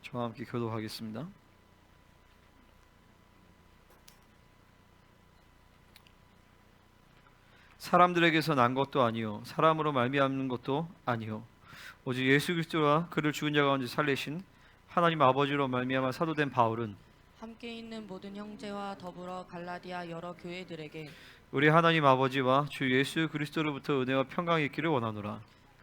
저와 함께 교도하겠습니다. 사람들에게서 난 것도 아니요 사람으로 말미암는 것도 아니요 오직 예수 그리스도와 그를 죽은 자 가운데 살리신 하나님 아버지로 말미암아 사도된 바울은 함께 있는 모든 형제와 더불어 갈라디아 여러 교회들에게 우리 하나님 아버지와 주 예수 그리스도로부터 은혜와 평강이 있기를 원하노라.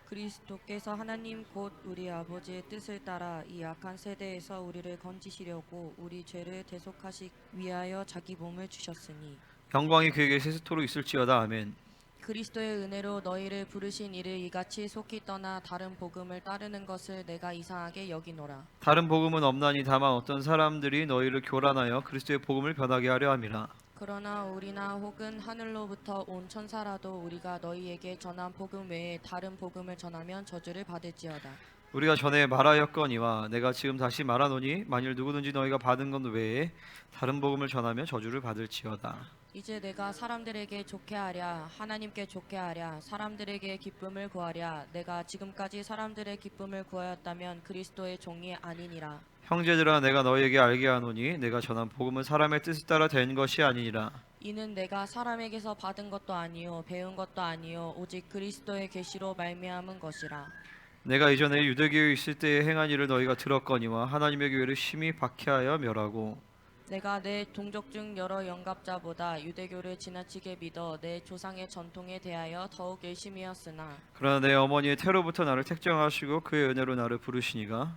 그리스도께서 하나님 곧 우리 아버지의 뜻을 따라 이 악한 세대에서 우리를 건지시려고 우리 죄를 대속하시기 위하여 자기 몸을 주셨으니 영광이 그에게 세세토록 있을지어다. 아멘. 그리스도의 은혜로 너희를 부르신 이를 이같이 속히 떠나 다른 복음을 따르는 것을 내가 이상하게 여기노라. 다른 복음은 없나니 다만 어떤 사람들이 너희를 교란하여 그리스도의 복음을 변하게 하려 함이라. 그러나 우리나 혹은 하늘로부터 온 천사라도 우리가 너희에게 전한 복음 외에 다른 복음을 전하면 저주를 받을지어다. 우리가 전에 말하였거니와 내가 지금 다시 말하노니 만일 누구든지 너희가 받은 것 외에 다른 복음을 전하면 저주를 받을지어다. 이제 내가 사람들에게 좋게 하랴 하나님께 좋게 하랴 사람들에게 기쁨을 구하랴 내가 지금까지 사람들의 기쁨을 구하였다면 그리스도의 종이 아니니라. 형제들아 내가 너희에게 알게 하노니 내가 전한 복음은 사람의 뜻을 따라 된 것이 아니니라. 이는 내가 사람에게서 받은 것도 아니요 배운 것도 아니요 오직 그리스도의 계시로 말미암은 것이라. 내가 이전에 유대교에 있을 때에 행한 일을 너희가 들었거니와 하나님의 교회를 심히 박해하여 멸하고 내가 내 동족 중 여러 영갑자보다 유대교를 지나치게 믿어 내 조상의 전통에 대하여 더욱 열심히였으나 그러나 내 어머니의 태로부터 나를 택정하시고 그의 은혜로 나를 부르시니가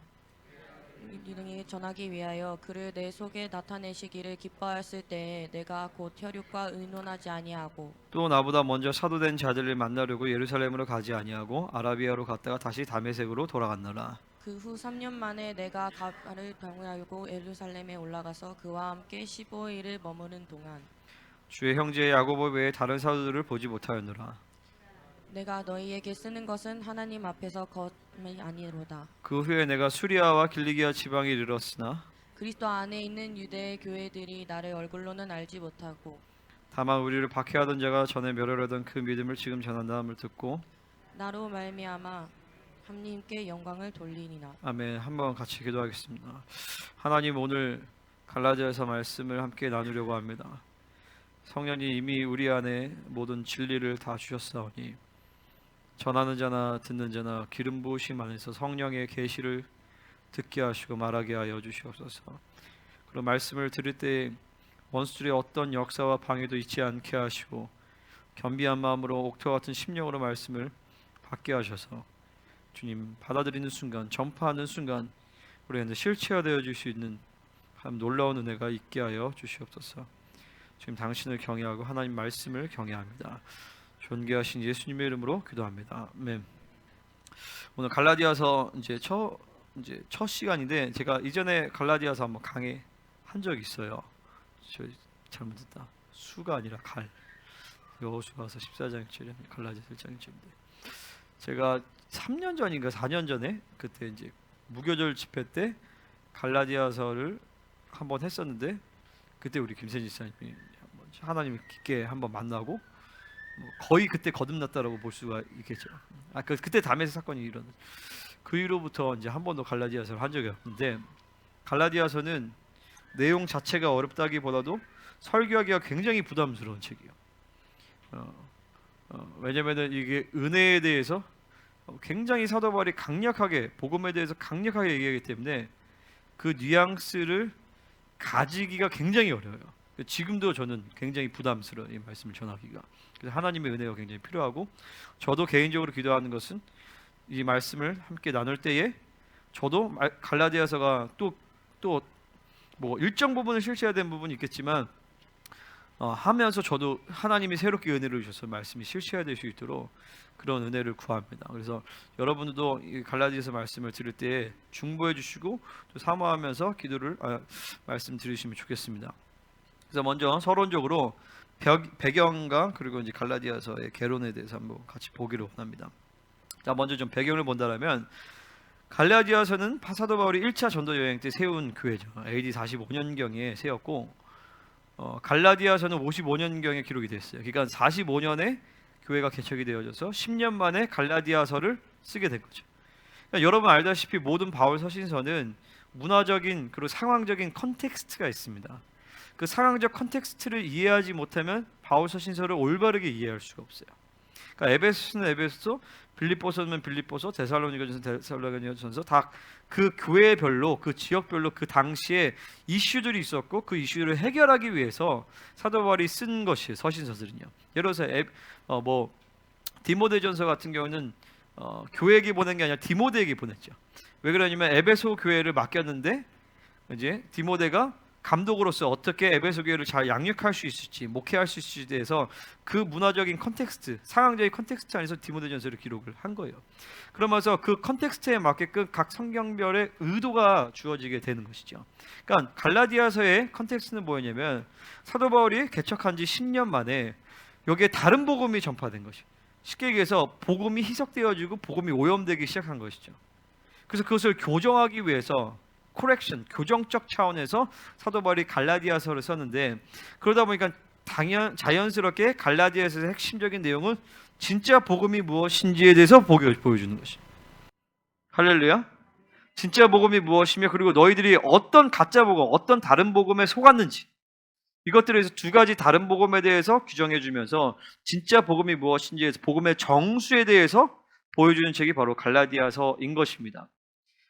이등이 전하기 위하여 그를 내 속에 나타내시기를 기뻐하였을 때에 내가 곧 혈육과 의논하지 아니하고 또 나보다 먼저 사도된 자들을 만나려고 예루살렘으로 가지 아니하고 아라비아로 갔다가 다시 다메섹으로 돌아갔노라. 그 후 3년 만에 내가 가바를 병하고 예루살렘에 올라가서 그와 함께 15일을 머무는 동안 주의 형제 야고보 외에 다른 사도들을 보지 못하였노라. 내가 너희에게 쓰는 것은 하나님 앞에서 것이 아니로다. 그 후에 내가 수리아와 길리기아 지방에 이르렀으나 그리스도 안에 있는 유대 교회들이 나를 얼굴로는 알지 못하고 다만 우리를 박해하던 자가 전에 멸하려던 그 믿음을 지금 전한다함을 듣고 나로 말미암아 하나님께 영광을 돌리니라. 아멘. 한번 같이 기도하겠습니다. 하나님, 오늘 갈라디아서 말씀을 함께 나누려고 합니다. 성령님 이미 우리 안에 모든 진리를 다 주셨사오니 전하는 자나 듣는 자나 기름 부으심 안에서 성령의 계시를 듣게 하시고 말하게 하여 주시옵소서. 그리고 말씀을 들을 때 원수들의 어떤 역사와 방해도 있지 않게 하시고 겸비한 마음으로 옥토와 같은 심령으로 말씀을 받게 하셔서 주님 받아들이는 순간, 전파하는 순간 우리가 실체화되어 줄 수 있는 참 놀라운 은혜가 있게 하여 주시옵소서. 지금 당신을 경외하고 하나님 말씀을 경외합니다. 존귀하신 예수님의 이름으로 기도합니다. 아멘. 오늘 갈라디아서 이제 첫 시간인데 제가 이전에 갈라디아서 한번 강의 한 적이 있어요. 저 잘못했다. 수가 아니라 갈. 여호수아서 14장짜리 갈라디아서 1장짜리인데 제가 3년 전인가 4년 전에 그때 이제 무교절 집회 때 갈라디아서를 한번 했었는데 그때 우리 김세진 지사님이 하나님 깊게 한번 만나고 뭐 거의 그때 거듭났다라고 볼 수가 있겠죠. 그때 담에서 사건이 일어났. 그 이후로부터 이제 한 번도 갈라디아서를 한 적이 없는데 갈라디아서는 내용 자체가 어렵다기보다도 설교하기가 굉장히 부담스러운 책이에요. 왜냐면은 이게 은혜에 대해서 굉장히 사도 바울이 강력하게 복음에 대해서 강력하게 얘기하기 때문에 그 뉘앙스를 가지기가 굉장히 어려워요. 지금도 저는 굉장히 부담스러워요, 이 말씀을 전하기가. 그래서 하나님의 은혜가 굉장히 필요하고 저도 개인적으로 기도하는 것은 이 말씀을 함께 나눌 때에 저도 갈라디아서가 또 뭐 일정 부분은 실체해야 되는 부분이 있겠지만 하면서 저도 하나님이 새롭게 은혜를 주셔서 말씀이 실체화될 수 있도록 그런 은혜를 구합니다. 그래서 여러분들도 이 갈라디아서 말씀을 들을 때 중보해 주시고 또 사모하면서 기도를 말씀 들으시면 좋겠습니다. 그래서 먼저 서론적으로 배경과 그리고 이제 갈라디아서의 개론에 대해서 한번 같이 보기를 원합니다. 자, 먼저 좀 배경을 본다면 갈라디아서는 사도 바울이 1차 전도 여행 때 세운 교회죠. AD 45년경에 세웠고 갈라디아서는 55년경에 기록이 됐어요. 그러니까 45년에 교회가 개척이 되어져서 10년 만에 갈라디아서를 쓰게 된 거죠. 그러니까 여러분 알다시피 모든 바울 서신서는 문화적인 그리고 상황적인 컨텍스트가 있습니다. 그 상황적 컨텍스트를 이해하지 못하면 바울 서신서를 올바르게 이해할 수가 없어요. 그러니까 에베소서는 에베소서, 빌립보서는 빌립보서, 데살로니가전서 데살로니가전서 다 그 교회별로 그 지역별로 그 당시에 이슈들이 있었고 그 이슈를 해결하기 위해서 사도 바울이 쓴 것이 서신서들은요. 예를 들어서 디모데전서 같은 경우는 교회에게 보낸 게 아니라 디모데에게 보냈죠. 왜 그러냐면 에베소 교회를 맡겼는데 이제 디모데가 감독으로서 어떻게 에베소 교회를 잘 양육할 수 있을지, 목회할 수 있을지에 대해서 그 문화적인 컨텍스트, 상황적인 컨텍스트 안에서 디모데전서를 기록을 한 거예요. 그러면서 그 컨텍스트에 맞게끔 각 성경별의 의도가 주어지게 되는 것이죠. 그러니까 갈라디아서의 컨텍스트는 뭐였냐면 사도 바울이 개척한 지 10년 만에 여기에 다른 복음이 전파된 것이. 쉽게 얘기해서 복음이 희석되어지고 복음이 오염되기 시작한 것이죠. 그래서 그것을 교정하기 위해서 코렉션, 교정적 차원에서 사도 바울이 갈라디아서를 썼는데 그러다 보니까 자연스럽게 갈라디아서의 핵심적인 내용은 진짜 복음이 무엇인지에 대해서 보여주는 것이. 할렐루야. 진짜 복음이 무엇이며 그리고 너희들이 어떤 가짜 복음, 어떤 다른 복음에 속았는지 이것들에 대해서 두 가지 다른 복음에 대해서 규정해 주면서 진짜 복음이 무엇인지에 대해서 복음의 정수에 대해서 보여주는 책이 바로 갈라디아서인 것입니다.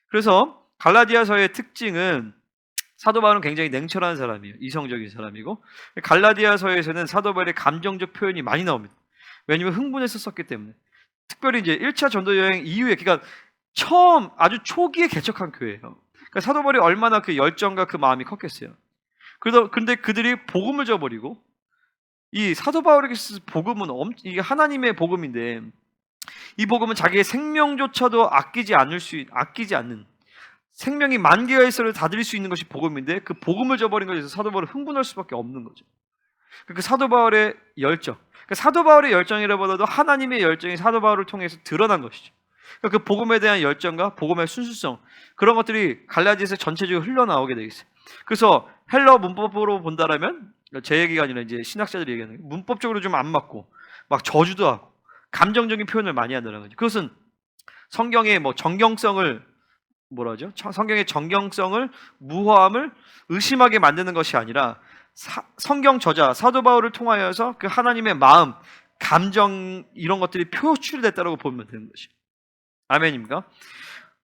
그래서 갈라디아서의 특징은 사도 바울은 굉장히 냉철한 사람이에요. 이성적인 사람이고 갈라디아서에서는 사도 바울의 감정적 표현이 많이 나옵니다. 왜냐하면 흥분해서 썼기 때문에. 특별히 이제 1차 전도 여행 이후에 그러니까 처음 아주 초기에 개척한 교회예요. 그러니까 사도 바울이 얼마나 그 열정과 그 마음이 컸겠어요. 그런데 그들이 복음을 저버리고 이 사도 바울에게 쓰는 복음은 이게 하나님의 복음인데 이 복음은 자기의 생명조차도 아끼지 않는 생명이 만개가 있어를 다 드릴 수 있는 것이 복음인데 그 복음을 저버린 것에서 사도 바울은 흥분할 수밖에 없는 거죠. 그 사도 바울의 열정, 사도 바울의 열정이라보다도 하나님의 열정이 사도 바울을 통해서 드러난 것이죠. 그 복음에 대한 열정과 복음의 순수성 그런 것들이 갈라디아서 전체적으로 흘러나오게 되어 있어요. 그래서 헬러 문법으로 본다라면 제 얘기가 아니라 이제 신학자들이 얘기하는 게 문법적으로 좀 안 맞고 막 저주도 하고 감정적인 표현을 많이 한다는 거죠. 그것은 성경의 정경성을 성경의 정경성을 무화함을 의심하게 만드는 것이 아니라 성경 저자 사도 바울을 통하여서 그 하나님의 마음, 감정 이런 것들이 표출됐다고 보면 되는 것이죠. 아멘입니까?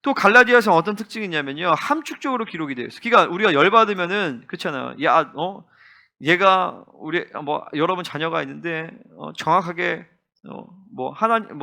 또 갈라디아서 어떤 특징이 있냐면요 함축적으로 기록이 되어 있어요. 그러니까 우리가 열받으면은 그렇잖아요. 얘가 우리 여러분 자녀가 있는데 정확하게 하나님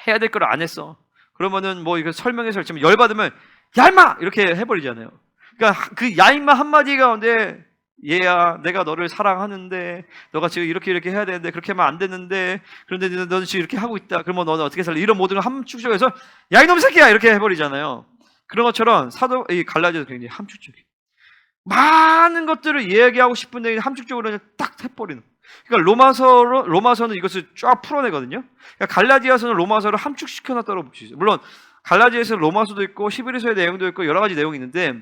해야 될 걸 안 했어. 그러면은 이거 설명해서 했지만 열받으면 야 임마 이렇게 해버리잖아요. 그러니까 그 야 임마 한마디 가운데 얘야 내가 너를 사랑하는데 너가 지금 이렇게 해야 되는데 그렇게 하면 안 되는데 그런데 너는 지금 이렇게 하고 있다. 그러면 너는 어떻게 살래? 이런 모든 걸 함축적으로 해서 야 이놈 새끼야 이렇게 해버리잖아요. 그런 것처럼 이 갈라디아서 굉장히 함축적이에요. 많은 것들을 이야기하고 싶은데 함축적으로 딱 해버리는. 그러니까 로마서는 이것을 쫙 풀어내거든요. 그러니까 갈라디아서는 로마서를 함축시켜놨다고 볼 수 있어요. 물론 갈라디아서는 로마서도 있고 히브리서의 내용도 있고 여러 가지 내용이 있는데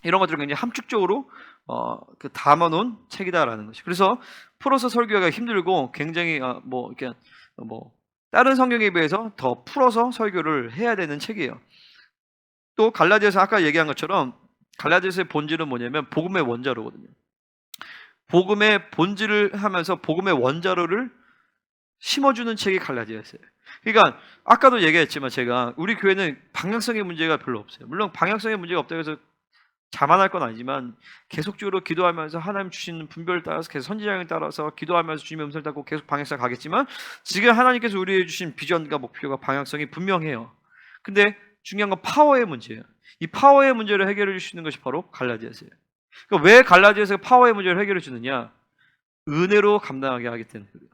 이런 것들을 굉장히 함축적으로 담아놓은 책이다라는 것이. 그래서 풀어서 설교하기가 힘들고 굉장히 다른 성경에 비해서 더 풀어서 설교를 해야 되는 책이에요. 또 갈라디아서 아까 얘기한 것처럼 갈라디아서의 본질은 뭐냐면 복음의 원자로거든요. 복음의 본질을 하면서 복음의 원자로를 심어주는 책이 갈라디아서예요. 그러니까 아까도 얘기했지만 제가 우리 교회는 방향성의 문제가 별로 없어요. 물론 방향성의 문제가 없다고 해서 자만할 건 아니지만 계속적으로 기도하면서 하나님 주시는 분별을 따라서 계속 선지자를 따라서 기도하면서 주님의 음성을 따고 계속 방향성 가겠지만 지금 하나님께서 우리에게 주신 비전과 목표가 방향성이 분명해요. 근데 중요한 건 파워의 문제예요. 이 파워의 문제를 해결해 주시는 것이 바로 갈라디아서예요. 그러니까 왜 갈라디아서가 파워의 문제를 해결해 주느냐? 은혜로 감당하게 하기 때문에 그래요.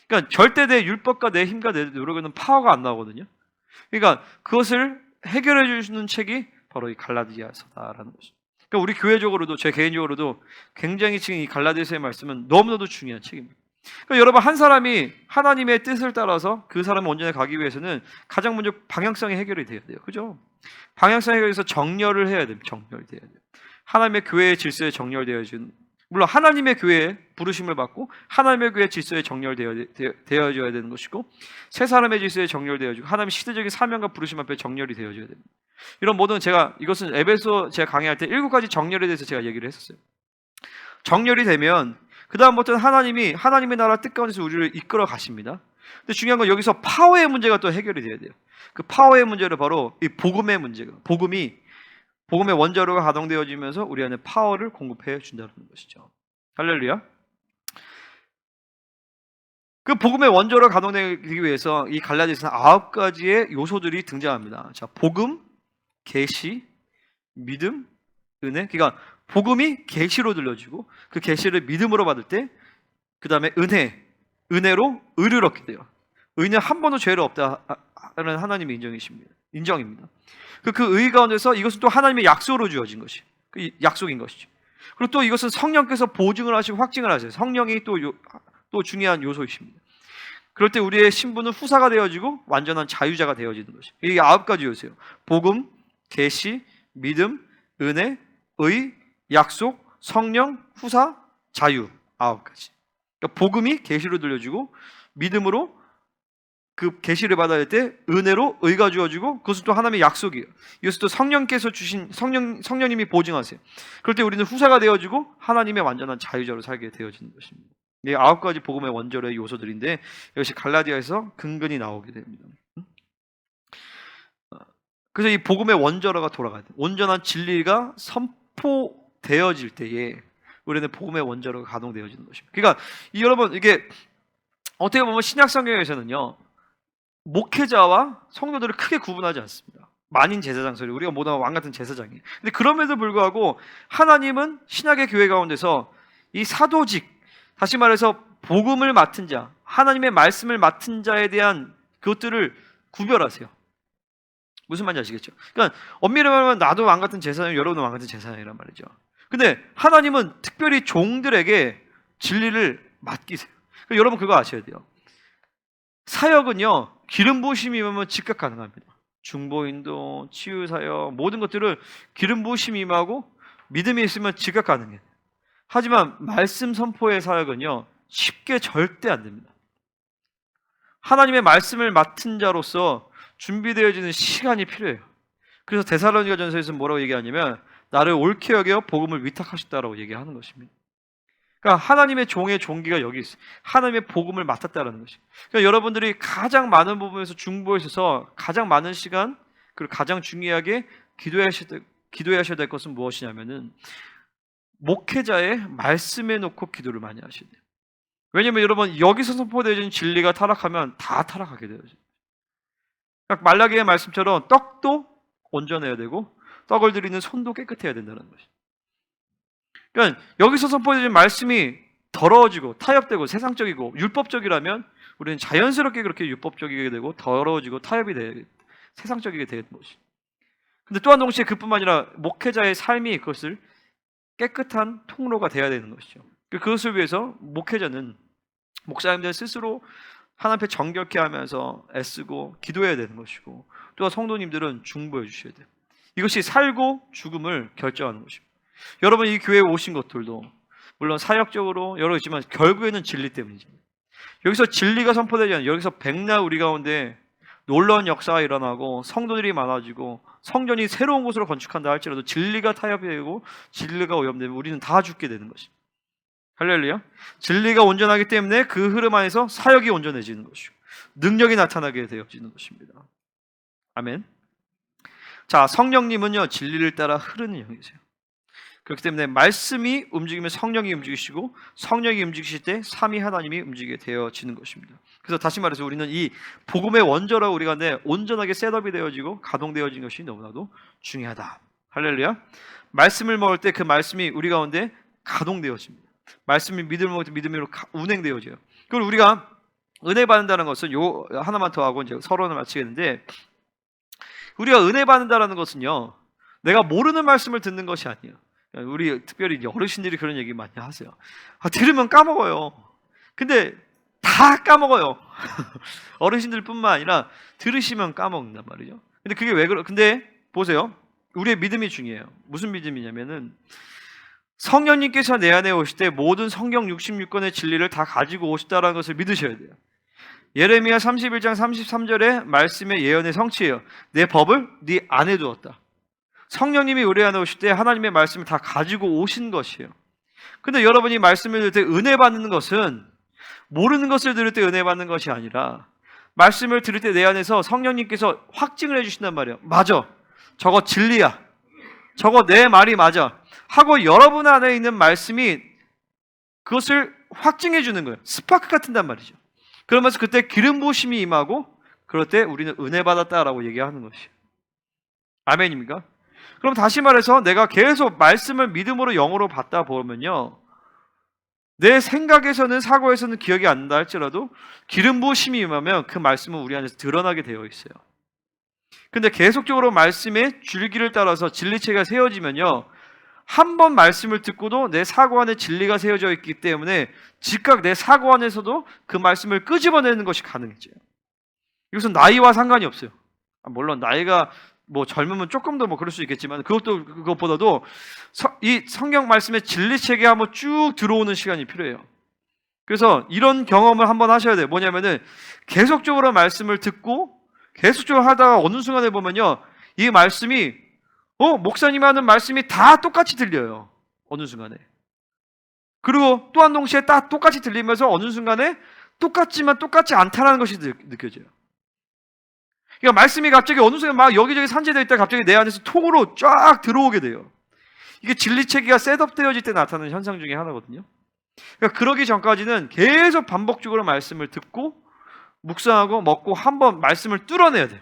그러니까 절대 내 율법과 내 힘과 내 노력에는 파워가 안 나오거든요. 그러니까 그것을 해결해 주시는 책이 바로 이 갈라디아서다라는 것이죠. 그러니까 우리 교회적으로도 제 개인적으로도 굉장히 지금 이 갈라디아서의 말씀은 너무나도 중요한 책입니다. 그러니까 여러분 한 사람이 하나님의 뜻을 따라서 그 사람을 온전히 가기 위해서는 가장 먼저 방향성이 해결이 돼야 돼요. 그죠? 방향성 해결해서 정렬을 해야 됩니다. 정렬돼야 돼요. 하나님의 교회의 질서에 정렬되어진 물론 하나님의 교회에 부르심을 받고 하나님의 교회 질서에 정렬되어져야 되는 것이고, 세 사람의 질서에 정렬되어지고 하나님의 시대적인 사명과 부르심 앞에 정렬이 되어져야 됩니다. 이런 모든 이것은 에베소 제가 강의할 때 7가지 정렬에 대해서 제가 얘기를 했었어요. 정렬이 되면 그 다음부터는 하나님이 하나님의 나라 뜻 가운데서 우리를 이끌어 가십니다. 근데 중요한 건 여기서 파워의 문제가 또 해결이 돼야 돼요. 그 파워의 문제를 바로 이 복음의 문제가, 복음의 원자로가 가동되어지면서 우리 안에 파워를 공급해 준다는 것이죠. 할렐루야. 그 복음의 원자로가 가동되기 위해서 이 갈라디아서는 9가지의 요소들이 등장합니다. 자, 복음, 계시, 믿음, 은혜. 그러니까 복음이 계시로 들려지고 그 계시를 믿음으로 받을 때, 그 다음에 은혜로 의를 얻게 돼요. 의는 한 번도 죄를 없다는 하나님의 인정입니다. 그 의 가운데서 이것은 또 하나님의 약속으로 주어진 것이, 그 약속인 것이죠. 그리고 또 이것은 성령께서 보증을 하시고 확증을 하세요. 성령이 또 중요한 요소이십니다. 그럴 때 우리의 신분은 후사가 되어지고 완전한 자유자가 되어지는 것이. 이게 9가지 요소예요. 복음, 계시, 믿음, 은혜, 의, 약속, 성령, 후사, 자유. 9가지. 그러니까 복음이 계시로 들려지고, 믿음으로 그 계시를 받아야 할 때 은혜로 의가 주어지고, 그것은 또 하나님의 약속이에요. 이것은 또 성령께서 주신 성령님이 보증하세요. 그럴 때 우리는 후사가 되어지고 하나님의 완전한 자유자로 살게 되어지는 것입니다. 이 9가지 복음의 원조의 요소들인데 이것이 갈라디아에서 근근히 나오게 됩니다. 그래서 이 복음의 원조로가 돌아가야 돼요. 온전한 진리가 선포되어질 때에 우리는 복음의 원조로가 가동되어지는 것입니다. 그러니까 여러분, 이게 어떻게 보면 신약 성경에서는요, 목회자와 성도들을 크게 구분하지 않습니다. 만인 제사장 소리, 우리가 모두 왕 같은 제사장이에요. 근데 그럼에도 불구하고 하나님은 신약의 교회 가운데서 이 사도직, 다시 말해서 복음을 맡은 자, 하나님의 말씀을 맡은 자에 대한 그것들을 구별하세요. 무슨 말인지 아시겠죠? 그러니까 엄밀히 말하면 나도 왕 같은 제사장, 여러분은 왕 같은 제사장이란 말이죠. 근데 하나님은 특별히 종들에게 진리를 맡기세요. 그러니까 여러분 그거 아셔야 돼요. 사역은요, 기름 부으심이 임하면 즉각 가능합니다. 중보인도, 치유사역, 모든 것들을 기름 부으심이 임하고 믿음이 있으면 즉각 가능해요. 하지만 말씀 선포의 사역은요, 쉽게 절대 안 됩니다. 하나님의 말씀을 맡은 자로서 준비되어지는 시간이 필요해요. 그래서 데살로니가전서에서 뭐라고 얘기하냐면 나를 옳게 여겨 복음을 위탁하셨다라고 얘기하는 것입니다. 그러니까 하나님의 종의 종기가 여기 있어요. 하나님의 복음을 맡았다라는 것이. 그러니까 여러분들이 가장 많은 부분에서 중보에 있어서 가장 많은 시간, 그리고 가장 중요하게 기도하셔야 될 것은 무엇이냐면은 목회자의 말씀에 놓고 기도를 많이 하셔야 돼요. 왜냐하면 여러분, 여기서 선포되어진 진리가 타락하면 다 타락하게 되어요. 그러니까 말라기의 말씀처럼 떡도 온전해야 되고 떡을 드리는 손도 깨끗해야 된다는 것이. 그러니까 여기서 선포되어진 말씀이 더러워지고 타협되고 세상적이고 율법적이라면 우리는 자연스럽게 그렇게 율법적이게 되고 더러워지고 세상적이게 되는 것이. 근데 또한 동시에 그뿐만 아니라 목회자의 삶이 그것을 깨끗한 통로가 되어야 되는 것이죠. 그것을 위해서 목사님들 스스로 하나님 앞에 정결케 하면서 애쓰고 기도해야 되는 것이고, 또 성도님들은 중보해 주셔야 돼요. 이것이 살고 죽음을 결정하는 것입니다. 여러분, 이 교회에 오신 것들도 물론 사역적으로 여러 있지만 결국에는 진리 때문이죠. 여기서 진리가 선포되지 않아요. 여기서 백날 우리 가운데 놀라운 역사가 일어나고 성도들이 많아지고 성전이 새로운 곳으로 건축한다 할지라도 진리가 타협되고 진리가 오염되면 우리는 다 죽게 되는 것입니다. 할렐루야. 진리가 온전하기 때문에 그 흐름 안에서 사역이 온전해지는 것이고 능력이 나타나게 되어지는 것입니다. 아멘. 자, 성령님은요, 진리를 따라 흐르는 영이세요. 그렇기 때문에 말씀이 움직이면 성령이 움직이시고 성령이 움직이실 때 삼위 하나님이 움직이게 되어지는 것입니다. 그래서 다시 말해서 우리는 이 복음의 원조라고 우리가 온전하게 셋업이 되어지고 가동되어진 것이 너무나도 중요하다. 할렐루야. 말씀을 먹을 때 그 말씀이 우리 가운데 가동되어집니다. 말씀이 믿음을 먹을 때 믿음으로 운행되어져요. 그리고 우리가 은혜 받는다는 것은 요 하나만 더 하고 이제 서론을 마치겠는데, 우리가 은혜 받는다는 것은요, 내가 모르는 말씀을 듣는 것이 아니에요. 우리 특별히 어르신들이 그런 얘기 많이 하세요. 들으면 까먹어요. 근데 다 까먹어요. 어르신들뿐만 아니라 들으시면 까먹는단 말이죠. 근데 그게 왜 근데 보세요. 우리의 믿음이 중요해요. 무슨 믿음이냐면은 성령님께서 내 안에 오실 때 모든 성경 66권의 진리를 다 가지고 오셨다는 것을 믿으셔야 돼요. 예레미야 31장 33절의 말씀의 예언의 성취예요. 내 법을 네 안에 두었다. 성령님이 우리 안에 오실 때 하나님의 말씀을 다 가지고 오신 것이에요. 근데 여러분이 말씀을 들을 때 은혜 받는 것은 모르는 것을 들을 때 은혜 받는 것이 아니라 말씀을 들을 때 내 안에서 성령님께서 확증을 해주신단 말이에요. 맞아, 저거 진리야, 저거 내 말이 맞아 하고 여러분 안에 있는 말씀이 그것을 확증해 주는 거예요. 스파크 같은단 말이죠. 그러면서 그때 기름 부으심이 임하고 그럴 때 우리는 은혜 받았다라고 얘기하는 것이에요. 아멘입니까? 그럼 다시 말해서 내가 계속 말씀을 믿음으로 영으로 받다 보면요, 내 생각에서는 사고에서는 기억이 안 난다 할지라도 기름 부으심이 임하면 그 말씀은 우리 안에서 드러나게 되어 있어요. 근데 계속적으로 말씀의 줄기를 따라서 진리체가 세워지면요, 한 번 말씀을 듣고도 내 사고 안에 진리가 세워져 있기 때문에 즉각 내 사고 안에서도 그 말씀을 끄집어내는 것이 가능해져요. 이것은 나이와 상관이 없어요. 물론 나이가 뭐 젊으면 조금 더 뭐 그럴 수 있겠지만 그것보다도 이 성경 말씀의 진리체계 한번 쭉 들어오는 시간이 필요해요. 그래서 이런 경험을 한번 하셔야 돼요. 뭐냐면은 계속적으로 말씀을 듣고 계속적으로 하다가 어느 순간에 보면요, 이 말씀이 목사님 하는 말씀이 다 똑같이 들려요. 어느 순간에. 그리고 또 한 동시에 딱 똑같이 들리면서 어느 순간에 똑같지만 똑같지 않다는 것이 느껴져요. 그러니까 말씀이 갑자기 어느 순간 막 여기저기 산재되어 있다 갑자기 내 안에서 통으로 쫙 들어오게 돼요. 이게 진리체계가 셋업되어질 때 나타나는 현상 중에 하나거든요. 그러니까 그러기 전까지는 계속 반복적으로 말씀을 듣고 묵상하고 먹고 한번 말씀을 뚫어내야 돼요.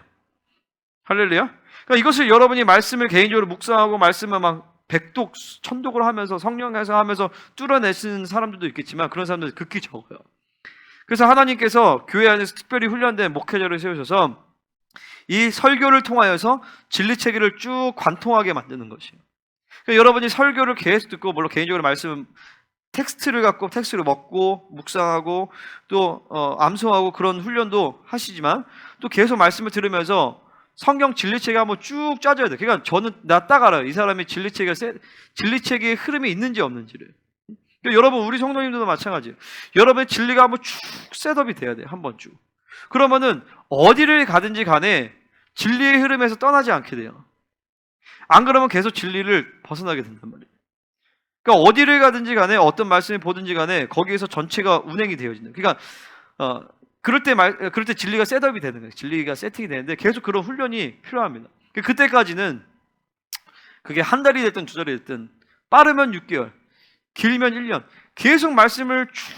할렐루야. 그러니까 이것을 여러분이 말씀을 개인적으로 묵상하고 말씀을 막 백독, 천독을 하면서 성령에서 하면서 뚫어내시는 사람들도 있겠지만 그런 사람들은 극히 적어요. 그래서 하나님께서 교회 안에서 특별히 훈련된 목회자를 세우셔서 이 설교를 통하여서 진리체계를 쭉 관통하게 만드는 것이에요. 그러니까 여러분이 설교를 계속 듣고 물론 개인적으로 말씀 텍스트를 갖고 텍스트를 먹고 묵상하고 또 암송하고 그런 훈련도 하시지만 또 계속 말씀을 들으면서 성경 진리체계 한번 쭉 짜줘야 돼요. 그러니까 저는 나 딱 알아요. 이 사람이 진리체계의 흐름이 있는지 없는지를. 그러니까 여러분 우리 성도님들도 마찬가지예요. 여러분의 진리가 한번 쭉 셋업이 돼야 돼요. 한번 쭉. 그러면은 어디를 가든지 간에 진리의 흐름에서 떠나지 않게 돼요. 안 그러면 계속 진리를 벗어나게 된단 말이에요. 그러니까 어디를 가든지 간에 어떤 말씀을 보든지 간에 거기에서 전체가 운행이 되어진다. 그러니까 그럴 때 진리가 셋업이 되는 거예요. 진리가 세팅이 되는데 계속 그런 훈련이 필요합니다. 그때까지는 그게 한 달이 됐든 두 달이 됐든 빠르면 6개월, 길면 1년 계속 말씀을 쭉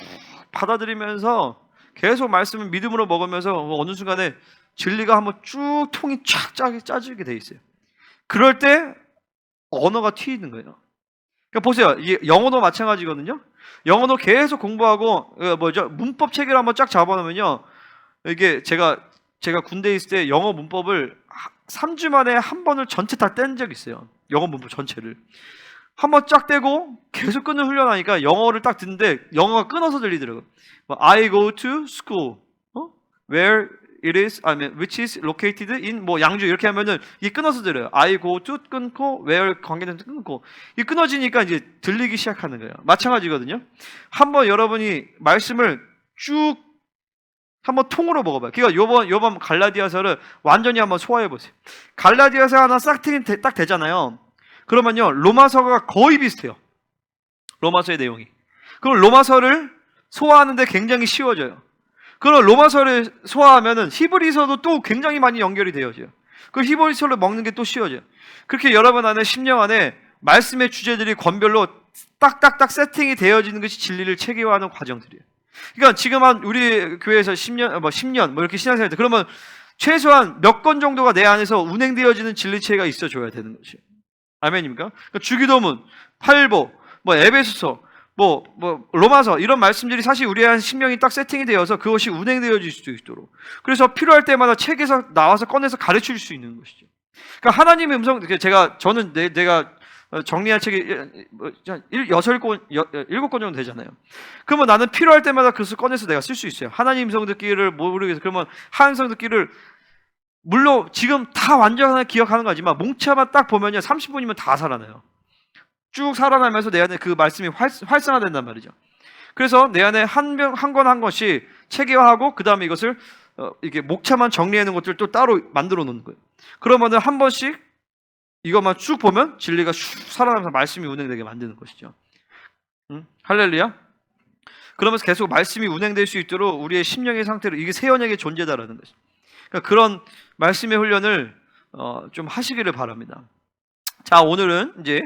받아들이면서 계속 말씀을 믿음으로 먹으면서 어느 순간에 진리가 한번 쭉 통이 쫙 짜지게 돼 있어요. 그럴 때 언어가 튀는 거예요. 그러니까 보세요. 영어도 마찬가지거든요. 영어도 계속 공부하고 문법 체계를 한번 쫙 잡아놓으면요, 이게 제가 군대에 있을 때 영어 문법을 3주 만에 한 번을 전체 다 뗀 적이 있어요. 영어 문법 전체를 한번 쫙 떼고 계속 끊는 훈련하니까 영어를 딱 듣는데 영어가 끊어서 들리더라고요. I go to school, where it is, which is located in 양주 이렇게 하면은 이게 끊어서 들려요. I go to 끊고 where 관계된 끊고 이 끊어지니까 이제 들리기 시작하는 거예요. 마찬가지거든요. 한번 여러분이 말씀을 쭉 한번 통으로 먹어봐요. 그러니까 요번 갈라디아서를 완전히 한번 소화해 보세요. 갈라디아서 하나 딱 되잖아요. 그러면요 로마서가 거의 비슷해요. 로마서의 내용이. 그럼 로마서를 소화하는데 굉장히 쉬워져요. 그럼 로마서를 소화하면은 히브리서도 또 굉장히 많이 연결이 되어져요. 그 히브리서를 먹는 게 또 쉬워져요. 그렇게 여러분 안에 심령 안에 말씀의 주제들이 권별로 딱딱딱 세팅이 되어지는 것이 진리를 체계화하는 과정들이에요. 그러니까 지금 한 우리 교회에서 10년 이렇게 신앙생활 때 그러면 최소한 몇 권 정도가 내 안에서 운행되어지는 진리 체계가 있어줘야 되는 것이에요. 아멘입니까? 그러니까 주기도문, 팔보, 에베소서, 로마서 이런 말씀들이 사실 우리 한 심령이 딱 세팅이 되어서 그것이 운행되어질 수 있도록 그래서 필요할 때마다 책에서 나와서 꺼내서 가르칠 수 있는 것이죠. 그러니까 하나님의 음성 저는 내가 정리한 책이 7권 정도 되잖아요. 그러면 나는 필요할 때마다 그것을 꺼내서 내가 쓸 수 있어요. 하나님 음성 듣기를 모르겠어. 그러면 하나님 음성 듣기를 물론 지금 다 완전하게 기억하는 거지만 몽차만 딱 보면요 30분이면 다 살아나요. 쭉 살아나면서 내 안에 그 말씀이 활성화된단 말이죠. 그래서 내 안에 한 권 한 권씩 체계화하고 그 다음에 이것을 이렇게 목차만 정리해 놓은 것들 또 따로 만들어 놓는 거예요. 그러면은 한 번씩 이것만 쭉 보면 진리가 슉 살아나면서 말씀이 운행되게 만드는 것이죠. 할렐루야. 그러면서 계속 말씀이 운행될 수 있도록 우리의 심령의 상태로 이게 새 언약의 존재다라는 거죠. 그러니까 그런 말씀의 훈련을 좀 하시기를 바랍니다. 자, 오늘은 이제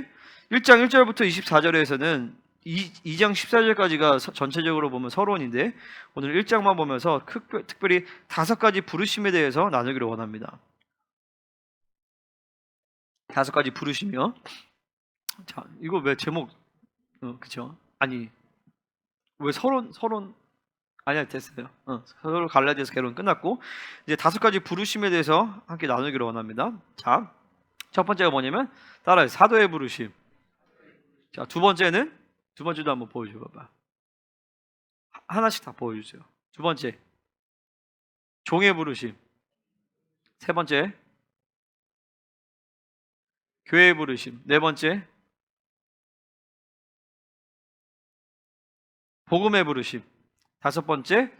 1장 1절부터 24절에서는 2장 14절까지가 전체적으로 보면 서론인데 오늘 1장만 보면서 특별히 5가지 부르심에 대해서 나누기를 원합니다. 5가지 부르심이요. 자, 이거 왜 제목 그쵸? 아니 왜 서론 아니야, 됐어요. 서로 갈라디아서 개론 끝났고 이제 5가지 부르심에 대해서 함께 나누기를 원합니다. 자, 첫 번째가 뭐냐면 따라해 사도의 부르심. 자, 두 번째도 한번 보여줘 봐봐. 하나씩 다 보여주세요. 두 번째 종의 부르심. 세 번째 교회의 부르심. 네 번째 복음의 부르심. 5번째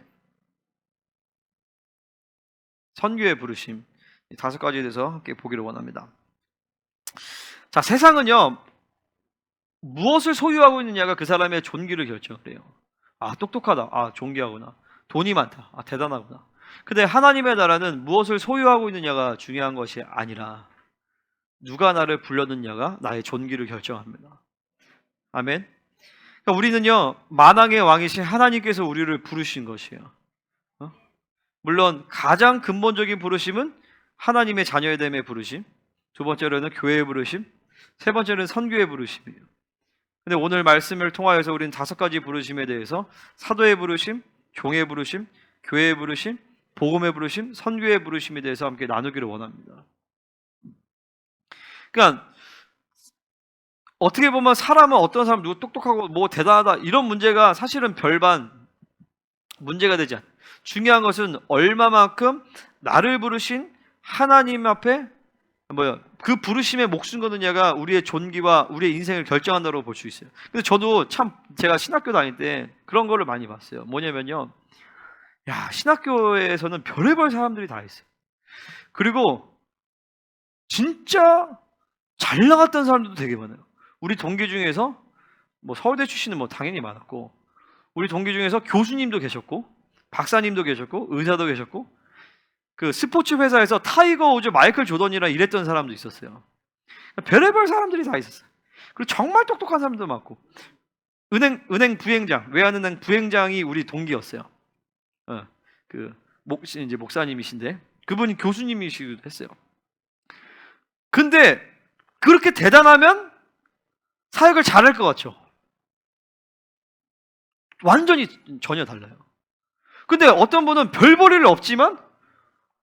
선교의 부르심. 5가지에 대해서 함께 보기를 원합니다. 자, 세상은요 무엇을 소유하고 있느냐가 그 사람의 존귀를 결정해요. 아, 똑똑하다. 아, 존귀하구나. 돈이 많다. 아, 대단하구나. 근데 하나님의 나라는 무엇을 소유하고 있느냐가 중요한 것이 아니라 누가 나를 불렀느냐가 나의 존귀를 결정합니다. 아멘. 그러니까 우리는요 만왕의 왕이신 하나님께서 우리를 부르신 것이에요. 물론 가장 근본적인 부르심은 하나님의 자녀의 됨의 부르심, 두 번째로는 교회의 부르심, 세 번째는 선교의 부르심이에요. 근데 오늘 말씀을 통하여서 우리는 5가지 부르심에 대해서 사도의 부르심, 종의 부르심, 교회의 부르심, 복음의 부르심, 선교의 부르심에 대해서 함께 나누기를 원합니다. 그러니까 어떻게 보면 사람은 어떤 사람 누구 똑똑하고 뭐 대단하다 이런 문제가 사실은 별반 문제가 되지 않아요. 중요한 것은 얼마만큼 나를 부르신 하나님 앞에 그 부르심에 목숨 거느냐가 우리의 존귀와 우리의 인생을 결정한다고 볼 수 있어요. 근데 저도 참 제가 신학교 다닐 때 그런 거를 많이 봤어요. 뭐냐면요, 야, 신학교에서는 별의별 사람들이 다 있어요. 그리고 진짜 잘 나갔던 사람들도 되게 많아요. 우리 동기 중에서 뭐 서울대 출신은 뭐 당연히 많았고, 우리 동기 중에서 교수님도 계셨고, 박사님도 계셨고, 의사도 계셨고, 그 스포츠 회사에서 타이거 우즈, 마이클 조던이랑 일했던 사람도 있었어요. 별의별 사람들이 다 있었어요. 그리고 정말 똑똑한 사람도 많고, 은행 부행장, 외환은행 부행장이 우리 동기였어요. 이제 목사님이신데 그분이 교수님이시기도 했어요. 근데 그렇게 대단하면 사역을 잘할 것 같죠? 완전히 전혀 달라요. 근데 어떤 분은 별 볼 일 없지만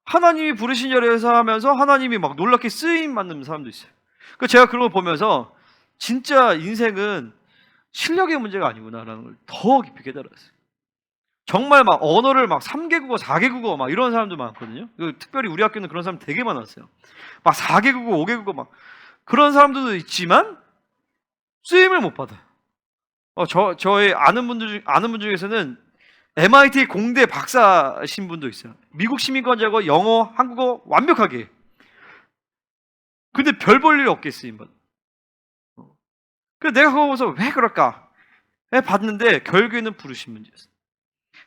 하나님이 부르신 자리에서 하면서 하나님이 막 놀랍게 쓰임 받는 사람도 있어요. 그 제가 그런 걸 보면서 진짜 인생은 실력의 문제가 아니구나라는 걸 더 깊이 깨달았어요. 정말 막 언어를 막 3개 국어, 4개 국어 막 이런 사람도 많거든요. 특별히 우리 학교는 그런 사람 되게 많았어요. 막 4개 국어, 5개 국어 막 그런 사람들도 있지만 쓰임을 못 받아요. 저의 아는 분 중에서는 MIT 공대 박사신 분도 있어요. 미국 시민권자고 영어, 한국어 완벽하게. 근데 별 볼 일 없게 쓰임받아. 그래서 내가 그거 보면서 왜 그럴까? 봤는데 결국에는 부르신 문제였어요.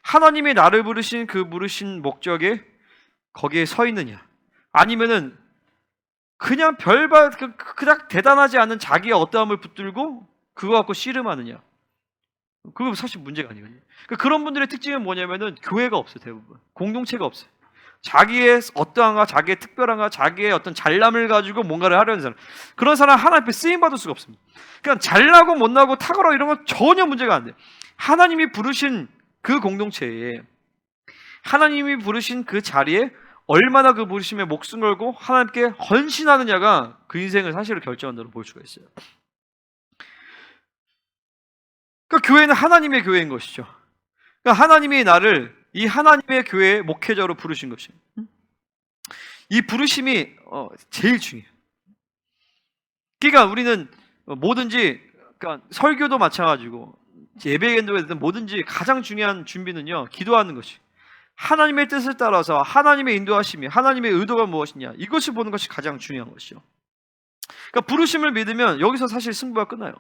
하나님이 나를 부르신 그 부르신 목적에 거기에 서 있느냐, 아니면은 그냥 그닥 대단하지 않은 자기의 어떠함을 붙들고 그거 갖고 씨름하느냐, 그거 사실 문제가 아니거든요. 그런 분들의 특징은 뭐냐면은 교회가 없어요. 대부분 공동체가 없어요. 자기의 어떠한가, 자기의 특별한가, 자기의 어떤 잘남을 가지고 뭔가를 하려는 사람, 그런 사람 하나님 앞에 쓰임 받을 수가 없습니다. 그냥 잘나고 못나고 탁월하고 이런 건 전혀 문제가 안 돼요. 하나님이 부르신 그 공동체에, 하나님이 부르신 그 자리에 얼마나 그 부르심에 목숨 걸고 하나님께 헌신하느냐가 그 인생을 사실을 결정한다고 볼 수가 있어요. 그러니까 교회는 하나님의 교회인 것이죠. 그러니까 하나님이 나를 이 하나님의 교회의 목회자로 부르신 것입니다. 이 부르심이 제일 중요해요. 그러니까 우리는 뭐든지 그러니까 설교도 마찬가지고 예배 인도에든 뭐든지 가장 중요한 준비는요, 기도하는 것이. 하나님의 뜻을 따라서 하나님의 인도하심이, 하나님의 의도가 무엇이냐, 이것을 보는 것이 가장 중요한 것이죠. 그러니까 부르심을 믿으면 여기서 사실 승부가 끝나요.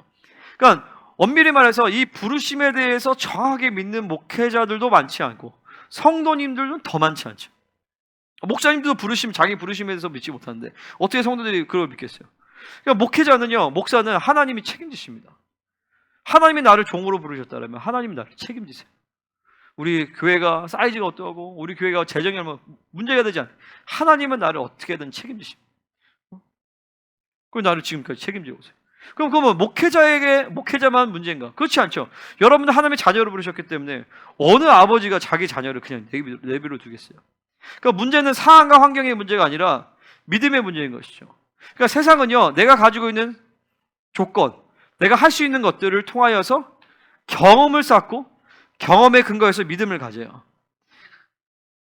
그러니까 엄밀히 말해서 이 부르심에 대해서 정확하게 믿는 목회자들도 많지 않고 성도님들은 더 많지 않죠. 목사님들도 자기 부르심에 대해서 믿지 못하는데 어떻게 성도들이 그걸 믿겠어요? 그러니까 목회자는요, 목사는 하나님이 책임지십니다. 하나님이 나를 종으로 부르셨다면 하나님이 나를 책임지세요. 우리 교회가 사이즈가 어떠하고 우리 교회가 재정이 얼마 문제가 되지 않아요. 하나님은 나를 어떻게든 책임지십니다. 그리고 나를 지금까지 책임지고 오세요. 그러면 목회자만 문제인가? 그렇지 않죠. 여러분도 하나님의 자녀로 부르셨기 때문에 어느 아버지가 자기 자녀를 그냥 내비로 두겠어요? 그러니까 문제는 상황과 환경의 문제가 아니라 믿음의 문제인 것이죠. 그러니까 세상은요, 내가 가지고 있는 조건, 내가 할 수 있는 것들을 통하여서 경험을 쌓고 경험에 근거해서 믿음을 가져요.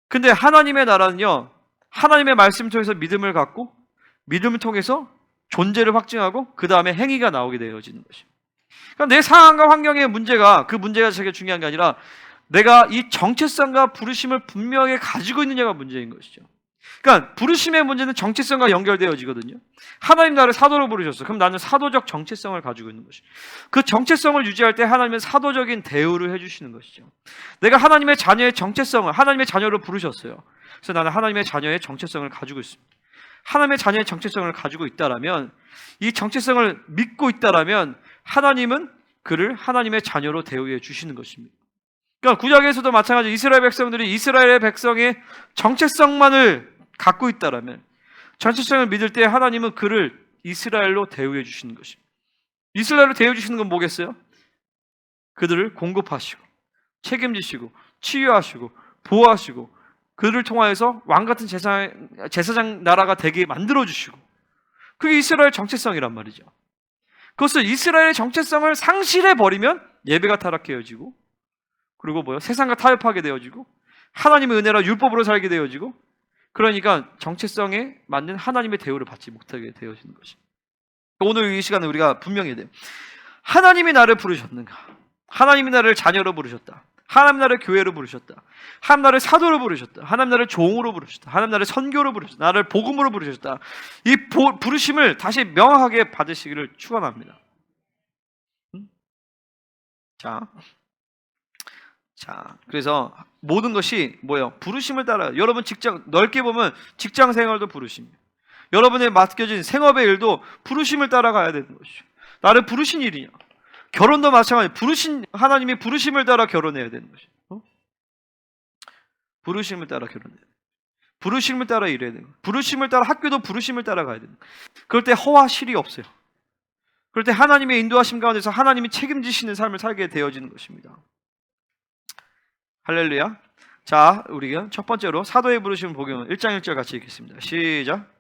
근데 하나님의 나라는요, 하나님의 말씀을 통해서 믿음을 갖고 믿음을 통해서 존재를 확증하고 그 다음에 행위가 나오게 되어지는 것이에요. 그러니까 내 상황과 환경의 문제가, 그 문제가 되게 중요한 게 아니라 내가 이 정체성과 부르심을 분명히 가지고 있느냐가 문제인 것이죠. 그러니까 부르심의 문제는 정체성과 연결되어지거든요. 하나님 나를 사도로 부르셨어. 그럼 나는 사도적 정체성을 가지고 있는 것이죠. 그 정체성을 유지할 때 하나님은 사도적인 대우를 해주시는 것이죠. 내가 하나님의 자녀의 정체성을, 하나님의 자녀로 부르셨어요. 그래서 나는 하나님의 자녀의 정체성을 가지고 있습니다. 하나님의 자녀의 정체성을 가지고 있다라면, 이 정체성을 믿고 있다라면 하나님은 그를 하나님의 자녀로 대우해 주시는 것입니다. 그러니까 구약에서도 마찬가지, 이스라엘 백성들이 이스라엘의 백성의 정체성만을 갖고 있다라면, 정체성을 믿을 때 하나님은 그를 이스라엘로 대우해 주시는 것입니다. 이스라엘로 대우해 주시는 건 뭐겠어요? 그들을 공급하시고 책임지시고 치유하시고 보호하시고 그들을 통하여서 왕같은 제사장 나라가 되게 만들어주시고, 그게 이스라엘 정체성이란 말이죠. 그것을 이스라엘의 정체성을 상실해버리면 예배가 타락해지고, 그리고 세상과 타협하게 되어지고 하나님의 은혜로 율법으로 살게 되어지고, 그러니까 정체성에 맞는 하나님의 대우를 받지 못하게 되어지는 것입니다. 오늘 이 시간에 우리가 분명히 해야 돼요. 하나님이 나를 부르셨는가? 하나님이 나를 자녀로 부르셨다. 하나님 나를 교회로 부르셨다. 하나님 나를 사도로 부르셨다. 하나님 나를 종으로 부르셨다. 하나님 나를 선교로 부르셨다. 나를 복음으로 부르셨다. 이 부르심을 다시 명확하게 받으시기를 축원합니다. 자, 그래서 모든 것이 뭐예요? 부르심을 따라. 여러분 넓게 보면 직장 생활도 부르심이에요. 여러분의 맡겨진 생업의 일도 부르심을 따라가야 되는 것이죠. 나를 부르신 일이냐? 결혼도 마찬가지. 하나님이 부르심을 따라 결혼해야 되는 것이죠. 부르심을 따라 결혼해야 돼요. 부르심을 따라 일해야 되는 거예요. 부르심을 따라 학교도 부르심을 따라 가야 되는 거예요. 그럴 때 허와 실이 없어요. 그럴 때 하나님의 인도하심 가운데서 하나님이 책임지시는 삶을 살게 되어지는 것입니다. 할렐루야. 자, 우리가 첫 번째로 사도의 부르심을 복음 1장 1절 같이 읽겠습니다. 시작.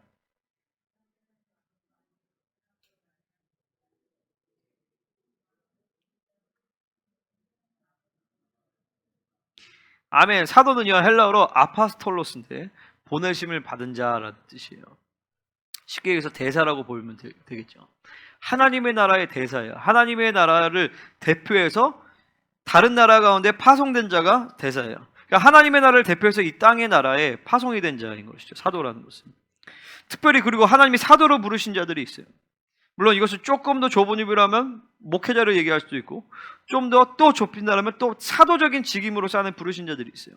아멘. 사도는요, 헬라어로 아파스톨로스인데 보내심을 받은 자라는 뜻이에요. 쉽게 얘기해서 대사라고 보면 되겠죠. 하나님의 나라의 대사예요. 하나님의 나라를 대표해서 다른 나라 가운데 파송된 자가 대사예요. 그러니까 하나님의 나라를 대표해서 이 땅의 나라에 파송이 된 자인 것이죠. 사도라는 것은. 특별히 그리고 하나님이 사도로 부르신 자들이 있어요. 물론 이것을 조금 더 좁은 의미라면 목회자로 얘기할 수도 있고, 좀 더 또 좁힌다면 또 사도적인 직임으로 사는 부르신 자들이 있어요.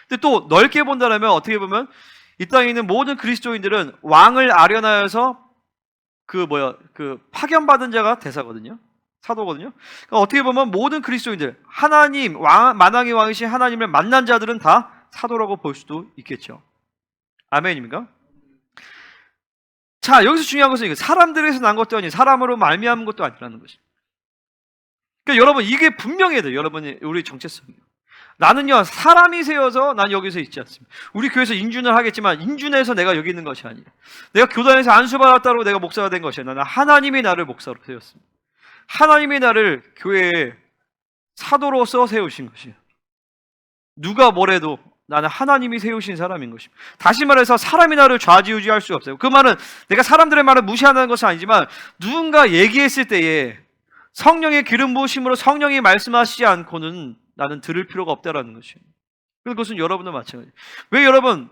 근데 또 넓게 본다면 어떻게 보면 이 땅에 있는 모든 그리스도인들은 왕을 아련하여서 파견받은 자가 대사거든요. 사도거든요. 그러니까 어떻게 보면 모든 그리스도인들, 하나님, 만왕의 왕이신 하나님을 만난 자들은 다 사도라고 볼 수도 있겠죠. 아멘입니까? 자, 여기서 중요한 것은 이게 사람들에서 난 것도 아니고 사람으로 말미암은 것도 아니라는 것입니다. 그러니까 여러분, 이게 분명해야 돼요. 여러분이 우리 정체성이요. 나는요, 사람이 세워서 난 여기서 있지 않습니다. 우리 교회에서 인준을 하겠지만 인준해서 내가 여기 있는 것이 아니에요. 내가 교단에서 안수받았다고 내가 목사가 된 것이 아니라 나는 하나님이 나를 목사로 세웠습니다. 하나님이 나를 교회에 사도로서 세우신 것이에요. 누가 뭐래도 나는 하나님이 세우신 사람인 것입니다. 다시 말해서 사람이 나를 좌지우지할 수 없어요. 그 말은 내가 사람들의 말을 무시하는 것은 아니지만 누군가 얘기했을 때에 성령의 기름 부으심으로 성령이 말씀하시지 않고는 나는 들을 필요가 없다라는 것이에요. 그것은 여러분도 마찬가지예요.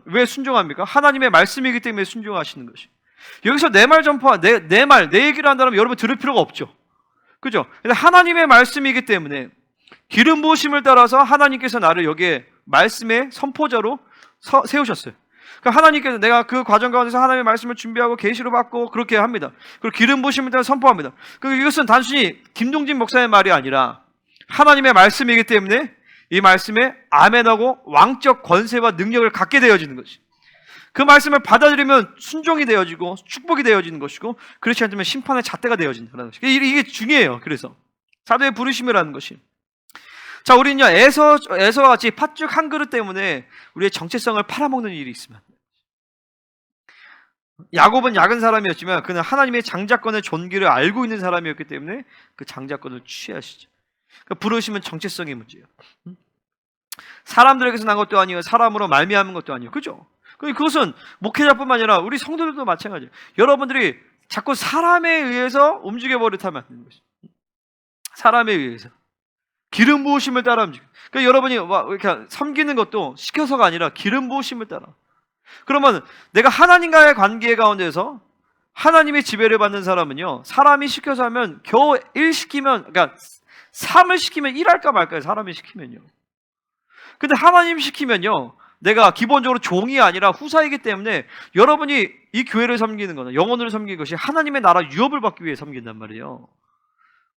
왜 순종합니까? 하나님의 말씀이기 때문에 순종하시는 것이에요. 여기서 내 말 전파, 내 얘기를 한다면 여러분 들을 필요가 없죠. 그죠? 근데 하나님의 말씀이기 때문에 기름 부으심을 따라서 하나님께서 나를 여기에 말씀의 선포자로 세우셨어요. 그러니까 하나님께서 내가 그 과정 가운데서 하나님의 말씀을 준비하고 계시로 받고 그렇게 합니다. 그리고 기름 부으심을 따라 선포합니다. 이것은 단순히 김동진 목사의 말이 아니라 하나님의 말씀이기 때문에 이 말씀에 아멘하고 왕적 권세와 능력을 갖게 되어지는 것이. 그 말씀을 받아들이면 순종이 되어지고 축복이 되어지는 것이고, 그렇지 않으면 심판의 잣대가 되어진다는 것이. 이게 중요해요. 그래서 사도의 부르심이라는 것이. 자, 우리는요 에서와 같이 팥죽 한 그릇 때문에 우리의 정체성을 팔아먹는 일이 있으면, 야곱은 약은 사람이었지만 그는 하나님의 장자권의 존귀를 알고 있는 사람이었기 때문에 그 장자권을 취하시죠. 그러니까 부르심은 정체성의 문제예요. 사람들에게서 난 것도 아니에요. 사람으로 말미암은 것도 아니에요. 그죠? 그것은 목회자뿐만 아니라 우리 성도들도 마찬가지예요. 여러분들이 자꾸 사람에 의해서 움직여 버릇하면 안 되는 것이죠. 사람에 의해서 기름 부으심을 따라 움직여. 그러니까 여러분이 이렇게 섬기는 것도 시켜서가 아니라 기름 부으심을 따라. 그러면 내가 하나님과의 관계 가운데서 하나님의 지배를 받는 사람은요, 사람이 시켜서 하면 겨우 일 시키면, 그러니까 3을 시키면 1할까 말까요? 사람이 시키면요. 근데 하나님 시키면요, 내가 기본적으로 종이 아니라 후사이기 때문에 여러분이 이 교회를 섬기는 거는, 영혼을 섬기는 것이 하나님의 나라 유업을 받기 위해 섬긴단 말이에요.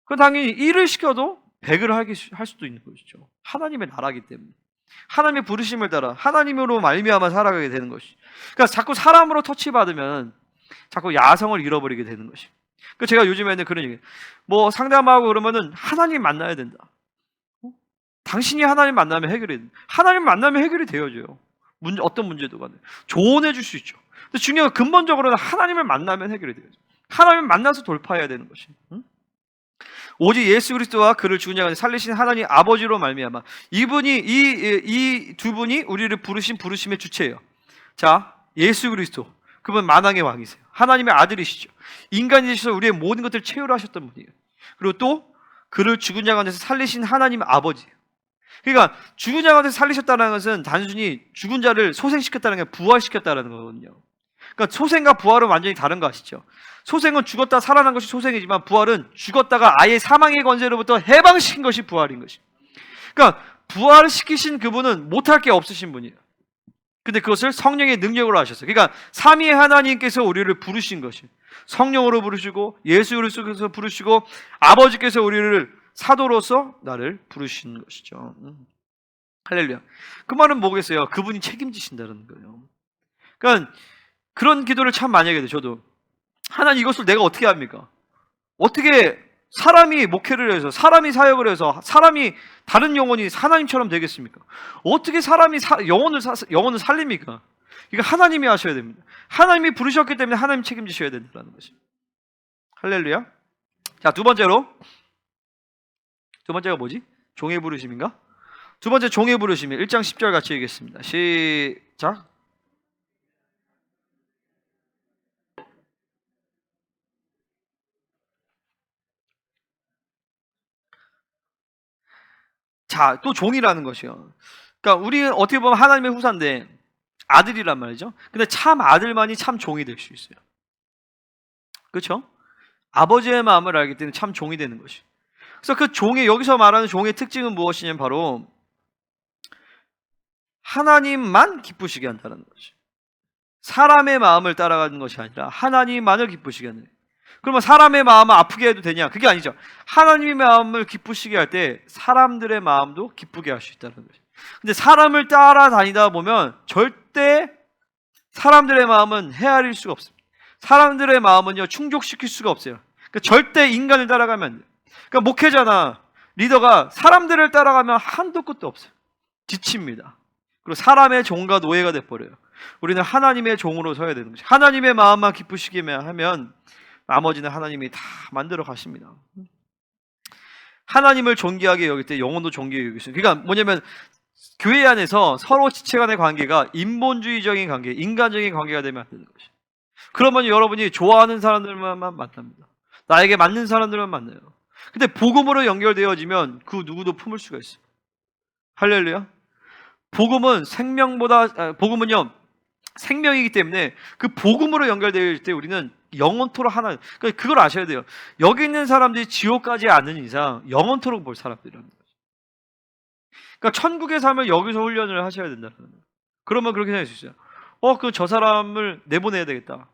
그 당연히 일을 시켜도 100을 할 수도 있는 것이죠. 하나님의 나라이기 때문에. 하나님의 부르심을 따라 하나님으로 말미암아 살아가게 되는 것이. 그러니까 자꾸 사람으로 터치받으면 자꾸 야성을 잃어버리게 되는 것이. 그 제가 요즘에는 그런 얘기, 상담하고 그러면은 하나님 만나야 된다. 당신이 하나님 만나면 해결이 된다. 하나님 만나면 해결이 되어져요. 어떤 문제도 간에 조언해 줄 수 있죠. 근데 중요한 건 근본적으로는 하나님을 만나면 해결이 되어져. 하나님을 만나서 돌파해야 되는 것이. 오직 예수 그리스도와 그를 죽은 자 가운데 살리신 하나님 아버지로 말미암아, 이분이 이 두 분이 우리를 부르신 부르심의 주체예요. 자, 예수 그리스도, 그분 만왕의 왕이세요. 하나님의 아들이시죠. 인간이 되셔서 우리의 모든 것들을 체휼하셨던 분이에요. 그리고 또 그를 죽은 자 가운데서 살리신 하나님 아버지예요. 그러니까 죽은 자 가운데서 살리셨다는 것은 단순히 죽은 자를 소생시켰다는 게 부활시켰다는 거거든요. 그러니까 소생과 부활은 완전히 다른 거 아시죠? 소생은 죽었다 살아난 것이 소생이지만 부활은 죽었다가 아예 사망의 권세로부터 해방시킨 것이 부활인 것이. 그러니까 부활시키신 그분은 못할 게 없으신 분이에요. 근데 그것을 성령의 능력으로 하셨어요. 그러니까 삼위의 하나님께서 우리를 부르신 것이, 성령으로 부르시고 예수 그리스도께서 부르시고 아버지께서 우리를 사도로서 나를 부르신 것이죠. 할렐루야. 그 말은 뭐겠어요? 그분이 책임지신다는 거예요. 그러니까 그런 기도를 참 많이 하게 돼요. 저도 하나님, 이것을 내가 어떻게 합니까? 어떻게 사람이 목회를 해서, 사람이 사역을 해서, 사람이 다른 영혼이 하나님처럼 되겠습니까? 어떻게 사람이 영혼을 살립니까? 이거 하나님이 하셔야 됩니다. 하나님이 부르셨기 때문에 하나님 책임지셔야 된다는 것입니다. 할렐루야. 자, 두 번째가 뭐지? 종의 부르심인가? 두 번째 종의 부르심이 1장 10절 같이 읽겠습니다. 시작. 자, 또 종이라는 것이요. 그러니까 우리는 어떻게 보면 하나님의 후사인데 아들이란 말이죠. 근데 참 아들만이 참 종이 될 수 있어요. 그렇죠? 아버지의 마음을 알기 때문에 참 종이 되는 것이. 그래서 그 종의, 여기서 말하는 종의 특징은 무엇이냐면 바로 하나님만 기쁘시게 한다는 것이. 사람의 마음을 따라가는 것이 아니라 하나님만을 기쁘시게 하는. 그러면 사람의 마음을 아프게 해도 되냐? 그게 아니죠. 하나님의 마음을 기쁘시게 할 때 사람들의 마음도 기쁘게 할 수 있다는 거죠. 근데 사람을 따라다니다 보면 절대 사람들의 마음은 헤아릴 수가 없습니다. 사람들의 마음은요, 충족시킬 수가 없어요. 그러니까 절대 인간을 따라가면 안 돼요. 그러니까 목회자나 리더가 사람들을 따라가면 한도 끝도 없어요. 지칩니다. 그리고 사람의 종과 노예가 돼버려요. 우리는 하나님의 종으로 서야 되는 거죠. 하나님의 마음만 기쁘시게 하면 나머지는 하나님이 다 만들어 가십니다. 하나님을 존귀하게 여길 때 영혼도 존귀하게 여기세요. 그러니까 뭐냐면 교회 안에서 서로 지체 간의 관계가 인본주의적인 관계, 인간적인 관계가 되면 안 되는 것이죠. 그러면 여러분이 좋아하는 사람들만 만납니다. 나에게 맞는 사람들만 만나요. 근데 복음으로 연결되어지면 그 누구도 품을 수가 있어요. 할렐루야. 복음은요 생명이기 때문에 그 복음으로 연결될 때 우리는 영원토록 하나. 그러니까 그걸 아셔야 돼요. 여기 있는 사람들이 지옥 가지 않는 이상 영원토록 볼 사람들이라는 거죠. 그러니까 천국에 살면 여기서 훈련을 하셔야 된다는 거예요. 그러면 그렇게 생각할 수 있어요. 그 저 사람을 내보내야 되겠다.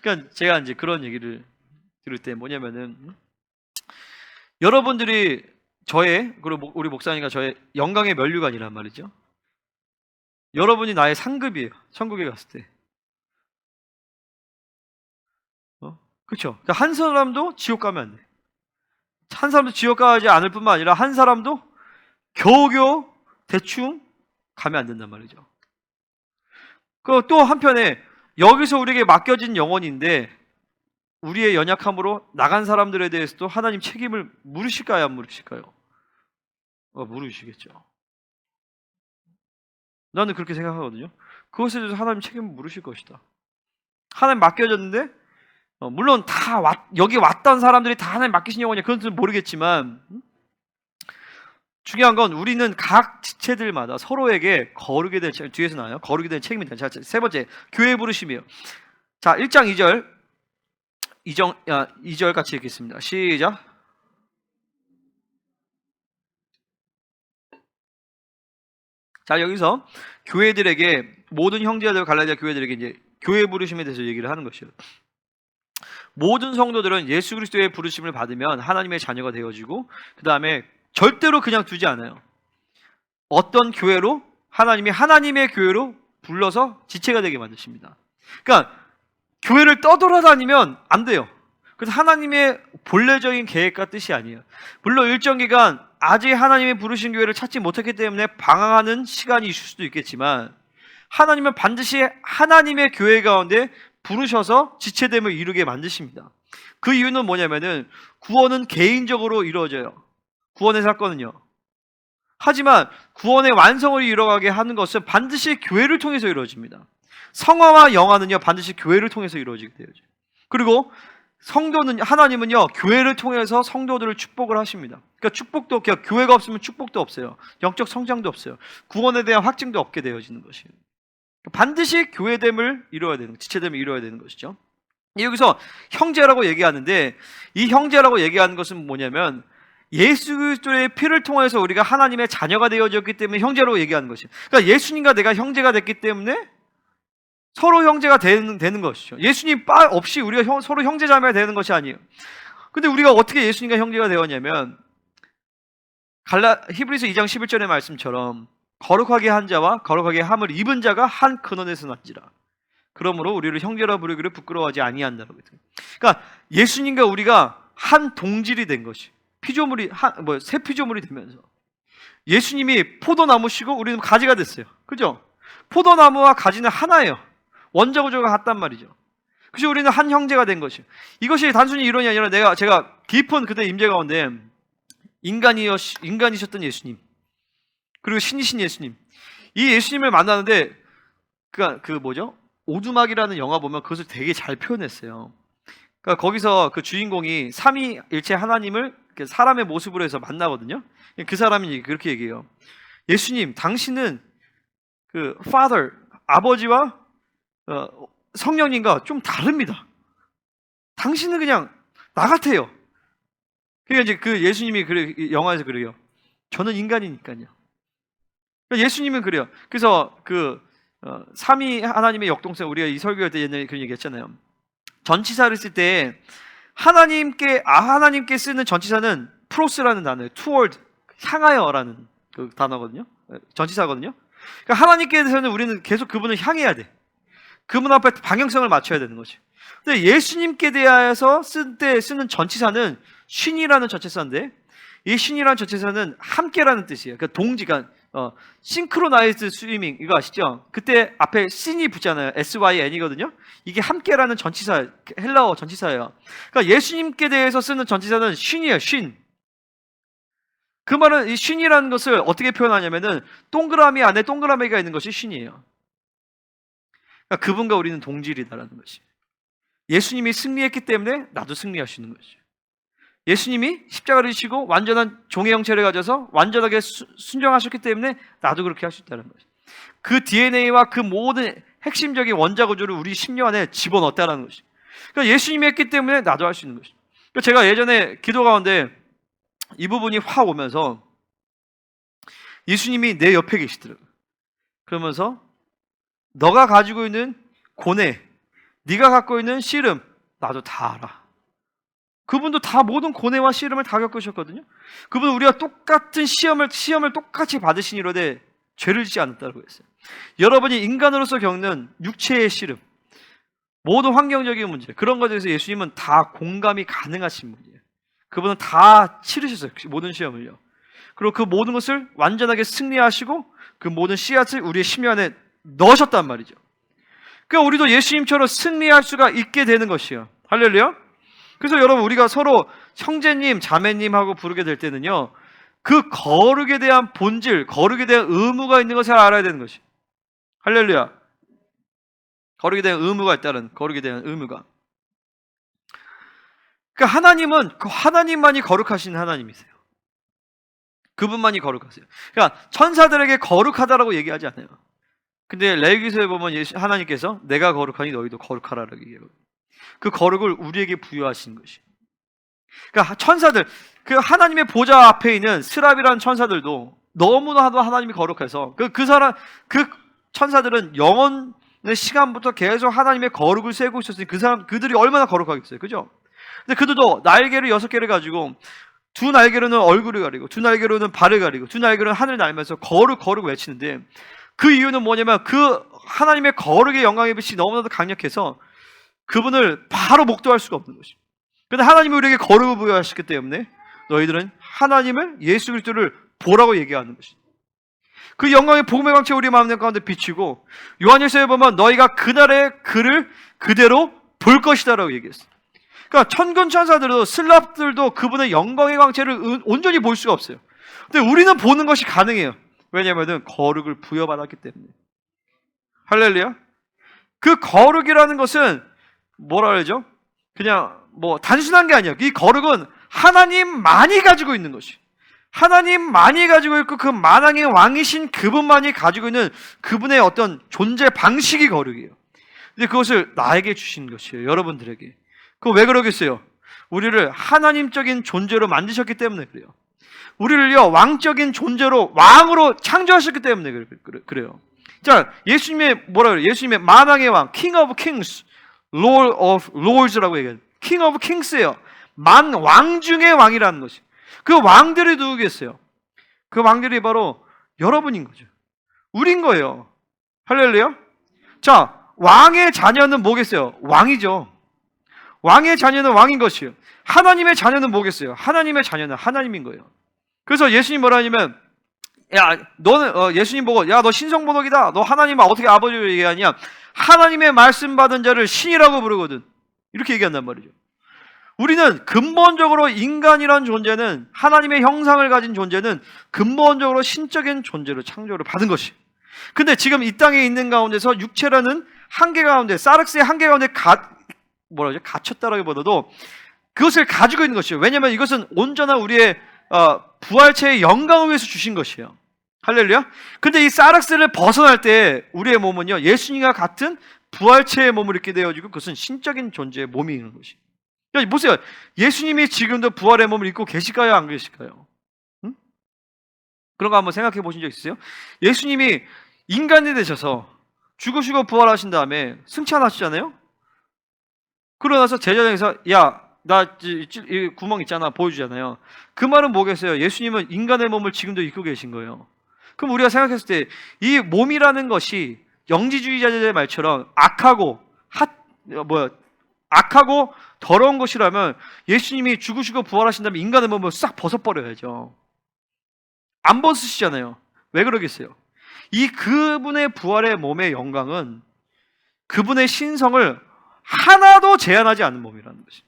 그러니까 제가 이제 그런 얘기를 들을 때 뭐냐면은, 여러분들이 그리고 우리 목사님과 저의 영광의 면류관이란 말이죠. 여러분이 나의 상급이에요. 천국에 갔을 때. 그렇죠? 그러니까 한 사람도 지옥 가면 안 돼. 한 사람도 지옥 가지 않을 뿐만 아니라 한 사람도 겨우겨우 대충 가면 안 된단 말이죠. 그 또 한편에 여기서 우리에게 맡겨진 영혼인데 우리의 연약함으로 나간 사람들에 대해서도 하나님 책임을 물으실까요, 안 물으실까요? 물으시겠죠. 나는 그렇게 생각하거든요. 그것에 대해서 하나님 책임을 물으실 것이다. 하나님 맡겨졌는데 물론 여기 왔던 사람들이 다 하나님 맡기신 영혼이냐 그건 좀 모르겠지만, 중요한 건 우리는 각 지체들마다 서로에게 거룩에 대한, 뒤에서 나와요. 거룩에 대한 책임이 있다. 자, 세 번째, 교회 부르심이에요. 자, 1장 2절 같이 읽겠습니다. 시작. 자, 여기서 교회들에게, 모든 형제들 갈라디아 교회들에게 이제 교회 부르심에 대해서 얘기를 하는 것이에요. 모든 성도들은 예수 그리스도의 부르심을 받으면 하나님의 자녀가 되어지고, 그 다음에 절대로 그냥 두지 않아요. 어떤 교회로? 하나님이 하나님의 교회로 불러서 지체가 되게 만드십니다. 그러니까 교회를 떠돌아다니면 안 돼요. 그래서 하나님의 본래적인 계획과 뜻이 아니에요. 물론 일정 기간 아직 하나님의 부르신 교회를 찾지 못했기 때문에 방황하는 시간이 있을 수도 있겠지만, 하나님은 반드시 하나님의 교회 가운데 부르셔서 지체됨을 이루게 만드십니다. 그 이유는 뭐냐면은 구원은 개인적으로 이루어져요. 구원의 사건은요. 하지만 구원의 완성을 이뤄가게 하는 것은 반드시 교회를 통해서 이루어집니다. 성화와 영화는요 반드시 교회를 통해서 이루어지게 되죠. 그리고 하나님은요 교회를 통해서 성도들을 축복을 하십니다. 그러니까 교회가 없으면 축복도 없어요. 영적 성장도 없어요. 구원에 대한 확증도 없게 되어지는 것이에요. 반드시 교회됨을 이루어야 되는, 지체됨을 이루어야 되는 것이죠. 여기서 형제라고 얘기하는데, 이 형제라고 얘기하는 것은 뭐냐면 예수 그리스도의 피를 통해서 우리가 하나님의 자녀가 되어졌기 때문에 형제라고 얘기하는 것이에요. 그러니까 예수님과 내가 형제가 됐기 때문에 서로 형제가 되는 것이죠. 예수님 없이 우리가 서로 형제자매가 되는 것이 아니에요. 근데 우리가 어떻게 예수님과 형제가 되었냐면, 히브리서 2장 11절의 말씀처럼 거룩하게 한 자와 거룩하게 함을 입은 자가 한 근원에서 났지라. 그러므로 우리를 형제라 부르기를 부끄러워하지 아니한다라고 했어요. 그러니까 예수님과 우리가 한 동질이 된 것이, 새 피조물이 되면서 예수님이 포도나무시고 우리는 가지가 됐어요. 그죠? 포도나무와 가지는 하나예요. 원자 구조가 같단 말이죠. 그래서 우리는 한 형제가 된 것이에요. 이것이 단순히 이론이 아니라 제가 깊은 그때 임재 가운데 인간이셨던 예수님, 그리고 신이신 예수님, 이 예수님을 만나는데 오두막이라는 영화 보면 그것을 되게 잘 표현했어요. 그러니까 거기서 그 주인공이 삼위일체 하나님을 사람의 모습으로 해서 만나거든요. 그 사람이 그렇게 얘기해요. 예수님, 당신은 그 Father, 아버지와 성령님과 좀 다릅니다. 당신은 그냥 나 같아요. 그러니까 이제 그 예수님이 영화에서 그래요. 저는 인간이니까요. 그러니까 예수님은 그래요. 그래서 삼위 하나님의 역동성, 우리가 이 설교할 때 옛날에 그런 얘기 했잖아요. 전치사를 쓸 때 하나님께 쓰는 전치사는 프로스라는 단어예요. toward, 향하여라는 그 단어거든요. 전치사거든요. 그러니까 하나님께 대해서는 우리는 계속 그분을 향해야 돼. 그분 앞에 방향성을 맞춰야 되는 거지. 근데 예수님께 대하여서 쓰는 전치사는 신이라는 전치사인데, 이 신이라는 전치사는 함께라는 뜻이에요. 그러니까 동지가 싱크로나이즈 스위밍, 이거 아시죠? 그때 앞에 신이 붙잖아요. syn이거든요. 이게 함께라는 전치사, 헬라어 전치사예요. 그러니까 예수님께 대해서 쓰는 전치사는 신이에요. 신. 그 말은 이 신이라는 것을 어떻게 표현하냐면은 동그라미 안에 동그라미가 있는 것이 신이에요. 그러니까 그분과 우리는 동질이다라는 것이. 예수님이 승리했기 때문에 나도 승리할 수 있는 것이죠. 예수님이 십자가를 지시고 완전한 종의 형체를 가져서 완전하게 순종하셨기 때문에 나도 그렇게 할 수 있다는 거죠. 그 DNA와 그 모든 핵심적인 원자 구조를 우리 심령 안에 집어넣었다는 것이죠. 그러니까 예수님이 했기 때문에 나도 할 수 있는 것이죠. 그러니까 제가 예전에 기도 가운데 이 부분이 확 오면서 예수님이 내 옆에 계시더라고요. 그러면서 너가 가지고 있는 고뇌, 네가 갖고 있는 씨름 나도 다 알아. 그분도 다 모든 고뇌와 씨름을 다 겪으셨거든요. 그분은 우리가 똑같은 시험을 똑같이 받으시니로되 죄를 짓지 않았다고 했어요. 여러분이 인간으로서 겪는 육체의 씨름, 모든 환경적인 문제, 그런 것에 대해서 예수님은 다 공감이 가능하신 분이에요. 그분은 다 치르셨어요. 모든 시험을요. 그리고 그 모든 것을 완전하게 승리하시고 그 모든 씨앗을 우리의 심령 안에 넣으셨단 말이죠. 그러니까 우리도 예수님처럼 승리할 수가 있게 되는 것이에요. 할렐루야. 그래서 여러분, 우리가 서로 형제님, 자매님 하고 부르게 될 때는요, 그 거룩에 대한 본질, 거룩에 대한 의무가 있는 것을 알아야 되는 것이에요. 할렐루야. 거룩에 대한 의무가 있다는, 거룩에 대한 의무가. 그러니까 하나님은 그 하나님만이 거룩하신 하나님이세요. 그분만이 거룩하세요. 그러니까 천사들에게 거룩하다라고 얘기하지 않아요. 근데 레위기서에 보면 하나님께서 내가 거룩하니 너희도 거룩하라라고 얘기해요. 그 거룩을 우리에게 부여하신 것이. 그러니까 천사들, 그 하나님의 보좌 앞에 있는 스랍이라는 천사들도 너무나도 하나님이 거룩해서 그 천사들은 영원의 시간부터 계속 하나님의 거룩을 세고 있었으니 그들이 얼마나 거룩하겠어요, 그죠? 근데 그들도 날개를 6개를 가지고 두 날개로는 얼굴을 가리고 두 날개로는 발을 가리고 두 날개로는 하늘을 날면서 거룩 외치는데, 그 이유는 뭐냐면 그 하나님의 거룩의 영광의 빛이 너무나도 강력해서 그분을 바로 목도할 수가 없는 것이죠. 그런데 하나님이 우리에게 거룩을 부여하셨기 때문에 너희들은 하나님을, 예수 그리스도를 보라고 얘기하는 것이죠. 그 영광의 복음의 광채 우리 마음 가운데 비치고, 요한일서에 보면 너희가 그날의 그를 그대로 볼 것이다라고 얘기했어요. 그러니까 천군 천사들도 슬랍들도 그분의 영광의 광채를 온전히 볼 수가 없어요. 근데 우리는 보는 것이 가능해요. 왜냐하면 거룩을 부여받았기 때문에. 할렐루야. 그 거룩이라는 것은 뭐라 그러죠? 그냥 뭐 단순한 게 아니에요. 이 거룩은 하나님만이 가지고 있는 것이. 하나님만이 가지고 있고 그 만왕의 왕이신 그분만이 가지고 있는 그분의 어떤 존재 방식이 거룩이에요. 근데 그것을 나에게 주신 것이에요. 여러분들에게. 그거 왜 그러겠어요? 우리를 하나님적인 존재로 만드셨기 때문에 그래요. 우리를요, 왕적인 존재로, 왕으로 창조하셨기 때문에 그래요. 자, 예수님의 뭐라 그래요? 예수님의 만왕의 왕, King of Kings, Lord of Lords라고 얘기해요. King of Kings예요. 왕 중의 왕이라는 것이. 그 왕들이 누구겠어요? 그 왕들이 바로 여러분인 거죠. 우린 거예요. 할렐루야. 자, 왕의 자녀는 뭐겠어요? 왕이죠. 왕의 자녀는 왕인 것이에요. 하나님의 자녀는 뭐겠어요? 하나님의 자녀는 하나님인 거예요. 그래서 예수님 뭐라 하냐면, 야, 너는 예수님 보고, 야, 너 신성모독이다. 너 하나님을 어떻게 아버지로 얘기하냐? 하나님의 말씀 받은 자를 신이라고 부르거든. 이렇게 얘기한단 말이죠. 우리는 근본적으로 인간이란 존재는, 하나님의 형상을 가진 존재는 근본적으로 신적인 존재로 창조를 받은 것이. 근데 지금 이 땅에 있는 가운데서 육체라는 한계 가운데, 사르스의 한계 가운데 갇혔다라기보다도 그것을 가지고 있는 것이에요. 왜냐하면 이것은 온전한 우리의 부활체의 영광을 위해서 주신 것이에요. 할렐루야. 근데 이 사르스를 벗어날 때 우리의 몸은요, 예수님과 같은 부활체의 몸을 입게 되어지고 그것은 신적인 존재의 몸이 있는 것이에요. 그러니까 보세요. 예수님이 지금도 부활의 몸을 입고 계실까요? 안 계실까요? 응? 그런 거 한번 생각해 보신 적 있으세요? 예수님이 인간이 되셔서 죽으시고 부활하신 다음에 승천하시잖아요? 그러고 나서 제자장에서 야, 나 이 구멍 있잖아 보여주잖아요. 그 말은 뭐겠어요? 예수님은 인간의 몸을 지금도 입고 계신 거예요. 그럼 우리가 생각했을 때 이 몸이라는 것이 영지주의자들의 말처럼 악하고 더러운 것이라면 예수님이 죽으시고 부활하신 다음에 인간의 몸을 싹 벗어버려야죠. 안 벗으시잖아요. 왜 그러겠어요? 이 그분의 부활의 몸의 영광은 그분의 신성을 하나도 제한하지 않는 몸이라는 것이.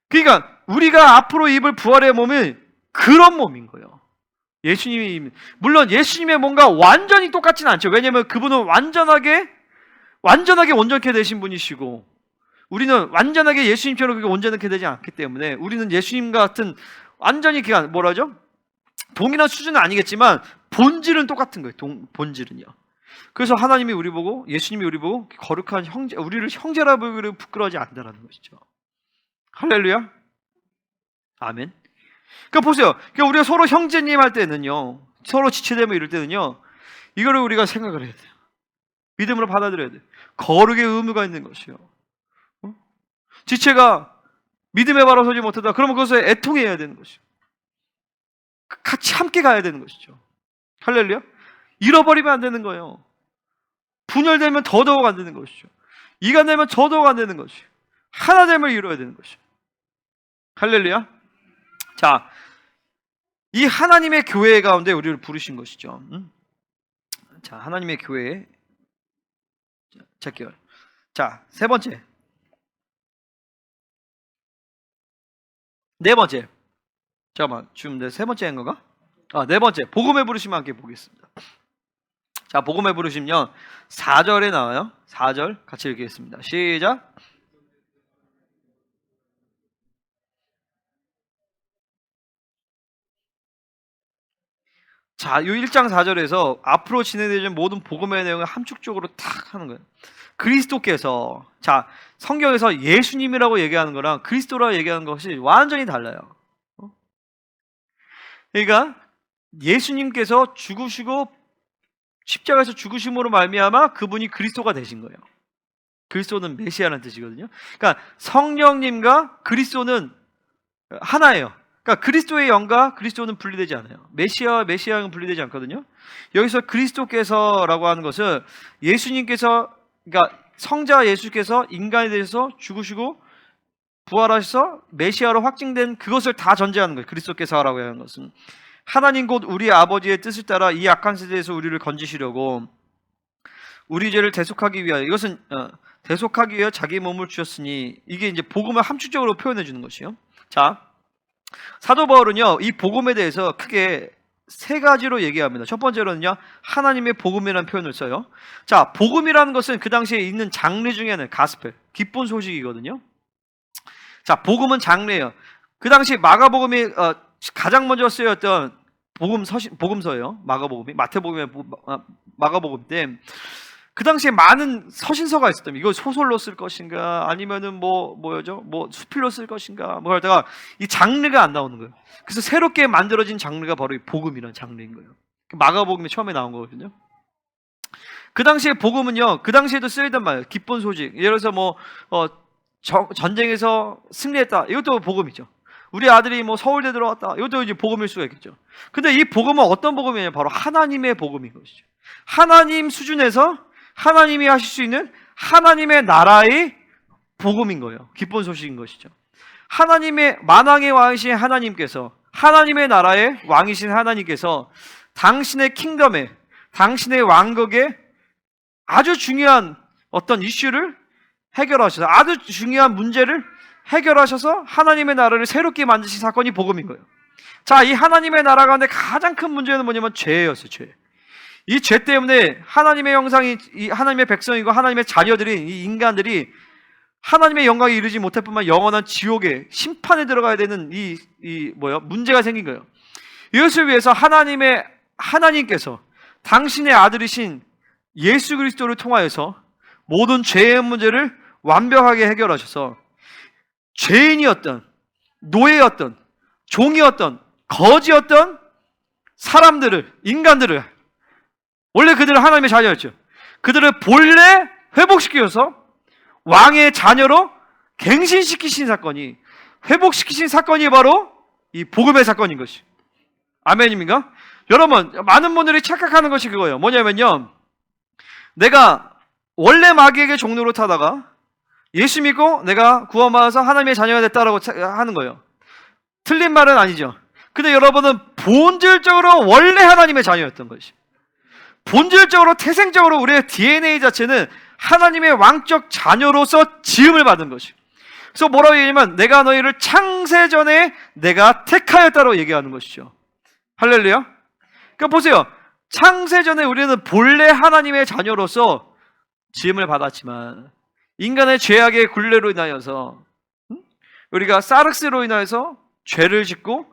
그러니까 우리가 앞으로 입을 부활의 몸은 그런 몸인 거예요. 물론 예수님의 몸과 완전히 똑같지는 않죠. 왜냐하면 그분은 완전하게 온전케 되신 분이시고 우리는 완전하게 예수님처럼 그렇게 온전하게 되지 않기 때문에 우리는 예수님 같은 완전히 그냥 뭐라죠? 동일한 수준은 아니겠지만 본질은 똑같은 거예요. 본질은요. 그래서 하나님이 우리 보고 예수님이 우리 보고 거룩한 형제, 우리를 형제라 부르기를 부끄러워하지 않는다는 것이죠. 할렐루야. 아멘. 그러니까 보세요. 그러니까 우리가 서로 형제님 할 때는요, 서로 지체되면 이럴 때는요, 이거를 우리가 생각을 해야 돼요. 믿음으로 받아들여야 돼요. 거룩의 의무가 있는 것이요. 지체가 믿음에 바로 서지 못하다. 그러면 그것을 애통해야 되는 것이요. 같이 함께 가야 되는 것이죠. 할렐루야. 잃어버리면 안 되는 거예요. 분열되면 더더욱 안 되는 것이죠. 이간되면 더더욱 안 되는 것이요. 하나됨을 이루어야 되는 것이요. 할렐루야. 자, 이 하나님의 교회 가운데 우리를 부르신 것이죠. 자, 하나님의 교회. 자, 세 번째. 네 번째. 잠깐만, 지금 세 번째인 건가? 네 번째. 복음에 부르시면 함께 보겠습니다. 자, 복음에 부르시면 4절에 나와요. 4절 같이 읽겠습니다. 시작. 자, 이 1장 4절에서 앞으로 진행되는 모든 복음의 내용을 함축적으로 탁 하는 거예요. 그리스도께서, 자, 성경에서 예수님이라고 얘기하는 거랑 그리스도라고 얘기하는 것이 완전히 달라요. 그러니까 예수님께서 죽으시고 십자가에서 죽으심으로 말미암아 그분이 그리스도가 되신 거예요. 그리스도는 메시아라는 뜻이거든요. 그러니까 성령님과 그리스도는 하나예요. 그러니까 그리스도의 영과 그리스도는 분리되지 않아요. 메시아와 메시아는 분리되지 않거든요. 여기서 그리스도께서라고 하는 것은 예수님께서, 그러니까 성자 예수께서 인간이 되셔서 죽으시고 부활하셔서 메시아로 확증된 그것을 다 전제하는 거예요. 그리스도께서라고 하는 것은 하나님 곧 우리 아버지의 뜻을 따라 이 악한 세대에서 우리를 건지시려고 우리 죄를 대속하기 위하여, 이것은 대속하기 위하여 자기 몸을 주셨으니, 이게 이제 복음을 함축적으로 표현해 주는 것이요. 자, 사도 바울은요, 이 복음에 대해서 크게 세 가지로 얘기합니다. 첫 번째로는요, 하나님의 복음이라는 표현을 써요. 자, 복음이라는 것은 그 당시에 있는 장르 중에 하나는 가스펠, 기쁜 소식이거든요. 자, 복음은 장르예요. 그 당시 마가복음이 가장 먼저 쓰였던 복음서예요. 마가복음이 마태복음의 마가복음 때 그 당시에 많은 서신서가 있었다면 이거 소설로 쓸 것인가 아니면은 뭐죠? 수필로 쓸 것인가 뭐 하다가 이 장르가 안 나오는 거예요. 그래서 새롭게 만들어진 장르가 바로 이 복음이라는 장르인 거예요. 마가복음이 처음에 나온 거거든요. 그 당시에 복음은요, 그 당시에도 쓰이던 말이에요. 기쁜 소식. 예를 들어서 전쟁에서 승리했다. 이것도 복음이죠. 우리 아들이 서울대 들어왔다. 이것도 이제 복음일 수가 있겠죠. 근데 이 복음은 어떤 복음이냐면 바로 하나님의 복음인 것이죠. 하나님 수준에서 하나님이 하실 수 있는 하나님의 나라의 복음인 거예요. 기쁜 소식인 것이죠. 하나님의 만왕의 왕이신 하나님께서, 하나님의 나라의 왕이신 하나님께서 당신의 킹덤에, 당신의 왕국에 아주 중요한 어떤 이슈를 해결하셔서, 아주 중요한 문제를 해결하셔서 하나님의 나라를 새롭게 만드신 사건이 복음인 거예요. 자, 이 하나님의 나라 가운데 가장 큰 문제는 뭐냐면 죄였어요. 죄. 이 죄 때문에 하나님의 형상이, 이 하나님의 백성이고 하나님의 자녀들이, 이 인간들이 하나님의 영광에 이르지 못할 뿐만 영원한 지옥에 심판에 들어가야 되는 문제가 생긴 거예요. 이것을 위해서 하나님께서 당신의 아들이신 예수 그리스도를 통하여서 모든 죄의 문제를 완벽하게 해결하셔서 죄인이었던, 노예였던, 종이었던, 거지였던 사람들을, 인간들을, 원래 그들은 하나님의 자녀였죠. 그들을 본래 회복시켜서 왕의 자녀로 갱신시키신 사건이, 회복시키신 사건이 바로 이 복음의 사건인 것이. 아멘입니까? 여러분, 많은 분들이 착각하는 것이 그거예요. 뭐냐면요, 내가 원래 마귀에게 종로를 타다가 예수 믿고 내가 구원받아서 하나님의 자녀가 됐다라고 하는 거예요. 틀린 말은 아니죠. 근데 여러분은 본질적으로 원래 하나님의 자녀였던 것이. 본질적으로, 태생적으로 우리의 DNA 자체는 하나님의 왕적 자녀로서 지음을 받은 것이. 그래서 뭐라고 얘기하냐면 내가 너희를 창세전에 내가 택하였다고 얘기하는 것이죠. 할렐루야. 그러니까 보세요. 창세전에 우리는 본래 하나님의 자녀로서 지음을 받았지만 인간의 죄악의 굴레로 인하여서 우리가 사르스로 인하여서 죄를 짓고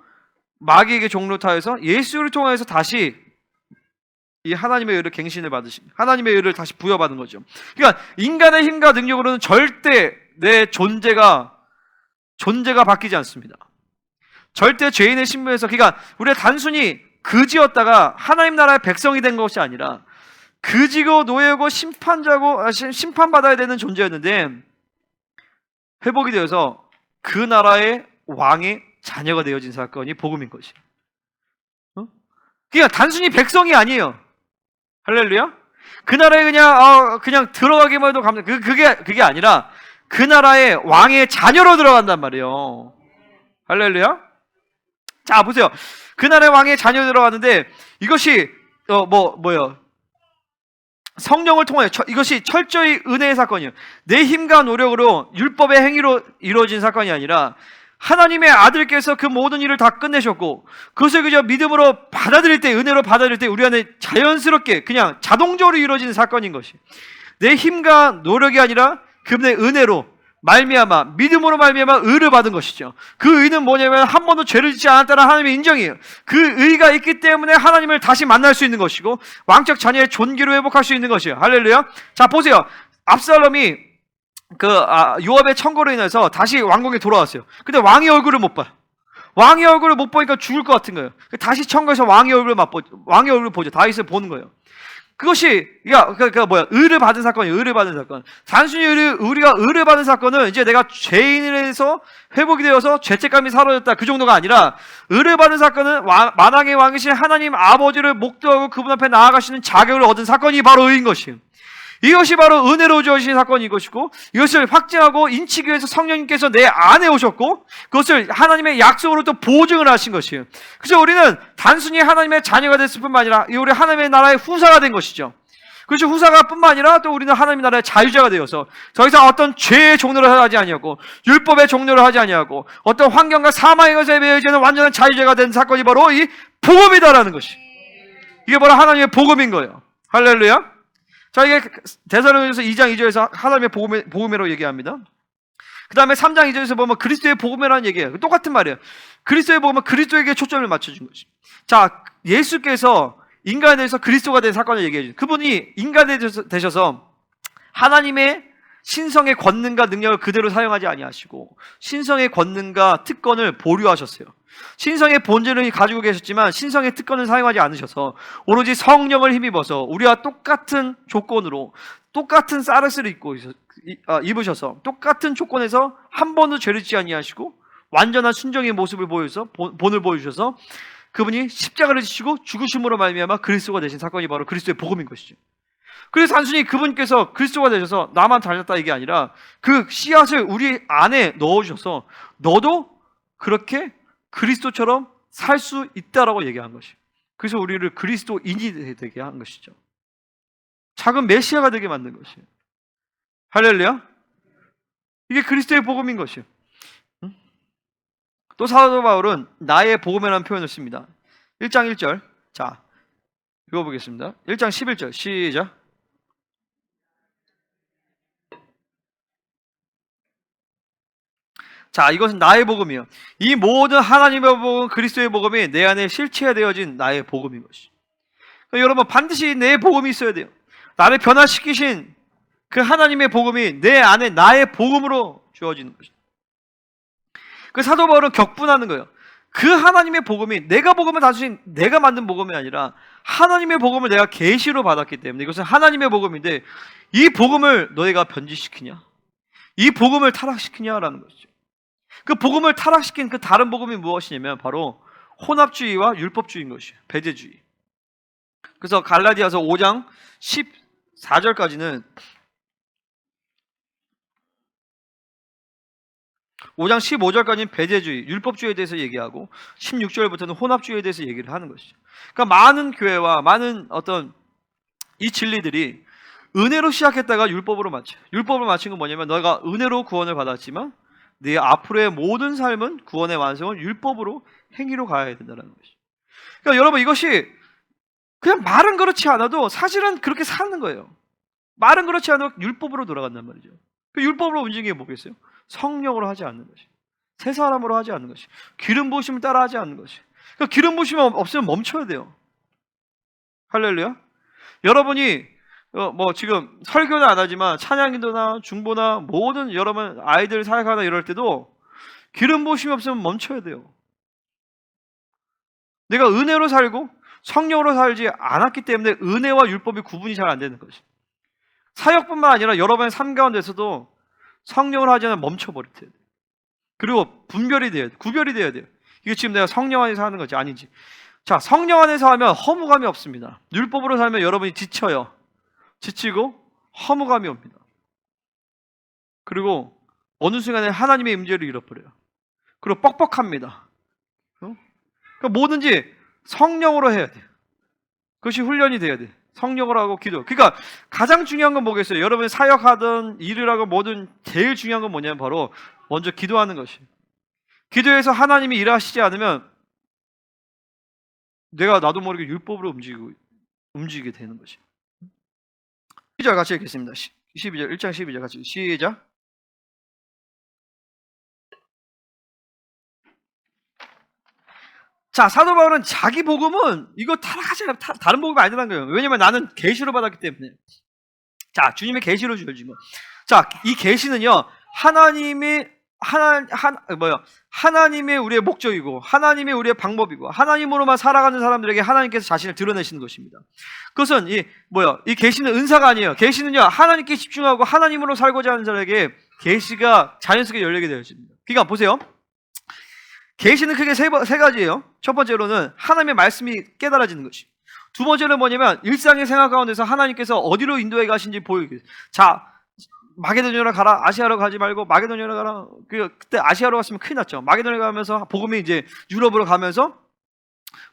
마귀에게 종로 타여서 예수를 통해서 다시 이 하나님의 의를 갱신을 받으신, 하나님의 의를 다시 부여받은 거죠. 그러니까 인간의 힘과 능력으로는 절대 내 존재가 바뀌지 않습니다. 절대 죄인의 신분에서, 그러니까 우리가 단순히 그지였다가 하나님 나라의 백성이 된 것이 아니라 그지고 노예고 심판받아야 되는 존재였는데 회복이 되어서 그 나라의 왕의 자녀가 되어진 사건이 복음인 것이에요. 그러니까 단순히 백성이 아니에요. 할렐루야. 그 나라에 그냥 들어가기만 해도 그게 아니라 그 나라의 왕의 자녀로 들어간단 말이에요. 할렐루야. 자, 보세요. 그 나라의 왕의 자녀로 들어갔는데 이것이 성령을 통하여 이것이 철저히 은혜의 사건이에요. 내 힘과 노력으로 율법의 행위로 이루어진 사건이 아니라 하나님의 아들께서 그 모든 일을 다 끝내셨고 그것을 그저 믿음으로 받아들일 때, 은혜로 받아들일 때 우리 안에 자연스럽게 그냥 자동적으로 이루어지는 사건인 것이, 내 힘과 노력이 아니라 그분의 은혜로 말미암아, 믿음으로 말미암아 의를 받은 것이죠. 그 의는 뭐냐면 한 번도 죄를 짓지 않았다는 하나님의 인정이에요. 그 의가 있기 때문에 하나님을 다시 만날 수 있는 것이고 왕적 자녀의 존귀를 회복할 수 있는 것이에요. 할렐루야. 자, 보세요. 압살롬이 요압의 청거로 인해서 다시 왕궁에 돌아왔어요. 근데 왕의 얼굴을 못 봐요. 왕의 얼굴을 못 보니까 죽을 것 같은 거예요. 다시 청거에서 왕의 얼굴을 보죠. 다윗을 보는 거예요. 그것이 의를 받은 사건이에요. 의를 받은 사건. 단순히 우리가 의를 받은 사건은 이제 내가 죄인에서 회복이 되어서 죄책감이 사라졌다, 그 정도가 아니라 의를 받은 사건은 만왕의 왕이신 하나님 아버지를 목도하고 그분 앞에 나아가시는 자격을 얻은 사건이 바로 의인 것이에요. 이것이 바로 은혜로 주어진 사건인 것이고 이것을 확증하고 인치기 위해서 성령님께서 내 안에 오셨고 그것을 하나님의 약속으로 또 보증을 하신 것이에요. 그래서 우리는 단순히 하나님의 자녀가 됐을 뿐만 아니라 우리 하나님의 나라의 후사가 된 것이죠. 그렇죠. 후사가 뿐만 아니라 또 우리는 하나님의 나라의 자유자가 되어서 더 이상 어떤 죄의 종로를 하지 아니하고 율법의 종로를 하지 아니하고 어떤 환경과 사망의 것에 매여지는 완전한 자유자가 된 사건이 바로 이 복음이다라는 것이, 이게 바로 하나님의 복음인 거예요. 할렐루야. 자, 이게 데살로니가서 2장 2절에서 하나님의 복음이라고 얘기합니다. 그 다음에 3장 2절에서 보면 그리스도의 복음이라는 얘기예요. 똑같은 말이에요. 그리스도의 복음은 그리스도에게 초점을 맞춰준 것이. 자, 예수께서 인간에 대해서 그리스도가 된 사건을 얘기해 주죠. 그분이 인간에 되셔서 하나님의 신성의 권능과 능력을 그대로 사용하지 아니하시고 신성의 권능과 특권을 보류하셨어요. 신성의 본질을 가지고 계셨지만 신성의 특권을 사용하지 않으셔서 오로지 성령을 힘입어서 우리와 똑같은 조건으로 똑같은 사르스를 입으셔서 똑같은 조건에서 한 번도 죄를 짓지 아니하시고 완전한 순종의 모습을 본을 보여주셔서 그분이 십자가를 지시고 죽으심으로 말미암아 그리스도가 되신 사건이 바로 그리스도의 복음인 것이죠. 그래서 단순히 그분께서 그리스도가 되셔서 나만 달렸다 이게 아니라 그 씨앗을 우리 안에 넣어주셔서 너도 그렇게 그리스도처럼 살 수 있다라고 얘기한 것이에요. 그래서 우리를 그리스도인이 되게 한 것이죠. 작은 메시아가 되게 만든 것이에요. 할렐루야. 이게 그리스도의 복음인 것이에요. 또 사도 바울은 나의 복음이라는 표현을 씁니다. 1장 1절. 자, 읽어보겠습니다. 1장 11절 시작. 자, 이것은 나의 복음이요. 이 모든 하나님의 복음, 그리스도의 복음이 내 안에 실체되어진 나의 복음인 것이. 그러니까 여러분 반드시 내 복음이 있어야 돼요. 나를 변화시키신 그 하나님의 복음이 내 안에 나의 복음으로 주어지는 것이다. 그 사도 바울은 격분하는 거예요. 그 하나님의 복음이, 내가 복음은 단순히 내가 만든 복음이 아니라 하나님의 복음을 내가 계시로 받았기 때문에 이것은 하나님의 복음인데 이 복음을 너희가 변질시키냐? 이 복음을 타락시키냐라는 것이죠. 그 복음을 타락시킨 그 다른 복음이 무엇이냐면 바로 혼합주의와 율법주의인 것이에요. 배제주의. 그래서 갈라디아서 5장 14절까지는 5장 15절까지는 배제주의, 율법주의에 대해서 얘기하고 16절부터는 혼합주의에 대해서 얘기를 하는 것이죠. 그러니까 많은 교회와 많은 어떤 이 진리들이 은혜로 시작했다가 율법으로 마쳐요. 율법을 마친 건 뭐냐면 너가 은혜로 구원을 받았지만 네 앞으로의 모든 삶은 구원의 완성은 율법으로 행위로 가야 된다는 것이죠. 그러니까 여러분 이것이 그냥 말은 그렇지 않아도 사실은 그렇게 사는 거예요. 말은 그렇지 않아도 율법으로 돌아간단 말이죠. 그 율법으로 움직이는 게 뭐겠어요? 성령으로 하지 않는 것이, 새 사람으로 하지 않는 것이, 기름 부으심을 따라 하지 않는 것이. 그러니까 기름 부으심 없으면 멈춰야 돼요. 할렐루야. 여러분이 뭐 지금 설교는 안 하지만 찬양기도나 중보나 모든 여러분 아이들 사역하나 이럴 때도 기름 부으심이 없으면 멈춰야 돼요. 내가 은혜로 살고 성령으로 살지 않았기 때문에 은혜와 율법이 구분이 잘 안 되는 것이. 사역뿐만 아니라 여러분의 삶 가운데서도 성령을 하지 않으면 멈춰버릴 때, 그리고 분별이 돼야 돼, 구별이 돼야 돼요. 이게 지금 내가 성령 안에서 하는 거지 아닌지. 자, 성령 안에서 하면 허무감이 없습니다. 율법으로 살면 여러분이 지쳐요. 지치고 허무감이 옵니다. 그리고 어느 순간에 하나님의 임재를 잃어버려요. 그리고 뻑뻑합니다. 그러니까 뭐든지 성령으로 해야 돼요. 그것이 훈련이 돼야 돼. 성령으로 하고 기도. 그러니까 가장 중요한 건 뭐겠어요? 여러분이 사역하든 일을 하고 뭐든 제일 중요한 건 뭐냐면 바로 먼저 기도하는 것이에요. 기도해서 하나님이 일하시지 않으면 내가 나도 모르게 율법으로 움직이게 되는 것이에요. 12절 같이 읽겠습니다. 12절, 1장 12절 같이 시작. 자, 사도 바울은 자기 복음은 이거 타락하지 않으면 다른 복음이 아니라는 거예요. 왜냐면 나는 계시로 받았기 때문에. 자, 주님의 계시로 주어진 거. 자, 이 계시는요, 하나님의 우리의 목적이고, 하나님의 우리의 방법이고, 하나님으로만 살아가는 사람들에게 하나님께서 자신을 드러내시는 것입니다. 그것은 이 계시는 은사가 아니에요. 계시는요, 하나님께 집중하고 하나님으로 살고자 하는 자에게 계시가 자연스럽게 열리게 되어집니다. 그러니까 보세요. 계시는 크게 세 가지예요. 첫 번째로는 하나님의 말씀이 깨달아지는 것이. 두 번째는 뭐냐면 일상의 생활 가운데서 하나님께서 어디로 인도해 가신지 보이게. 자, 마게도냐로 가라. 아시아로 가지 말고 마게도냐로 가라. 그때 아시아로 갔으면 큰일 났죠. 마게도냐로 가면서 복음이 이제 유럽으로 가면서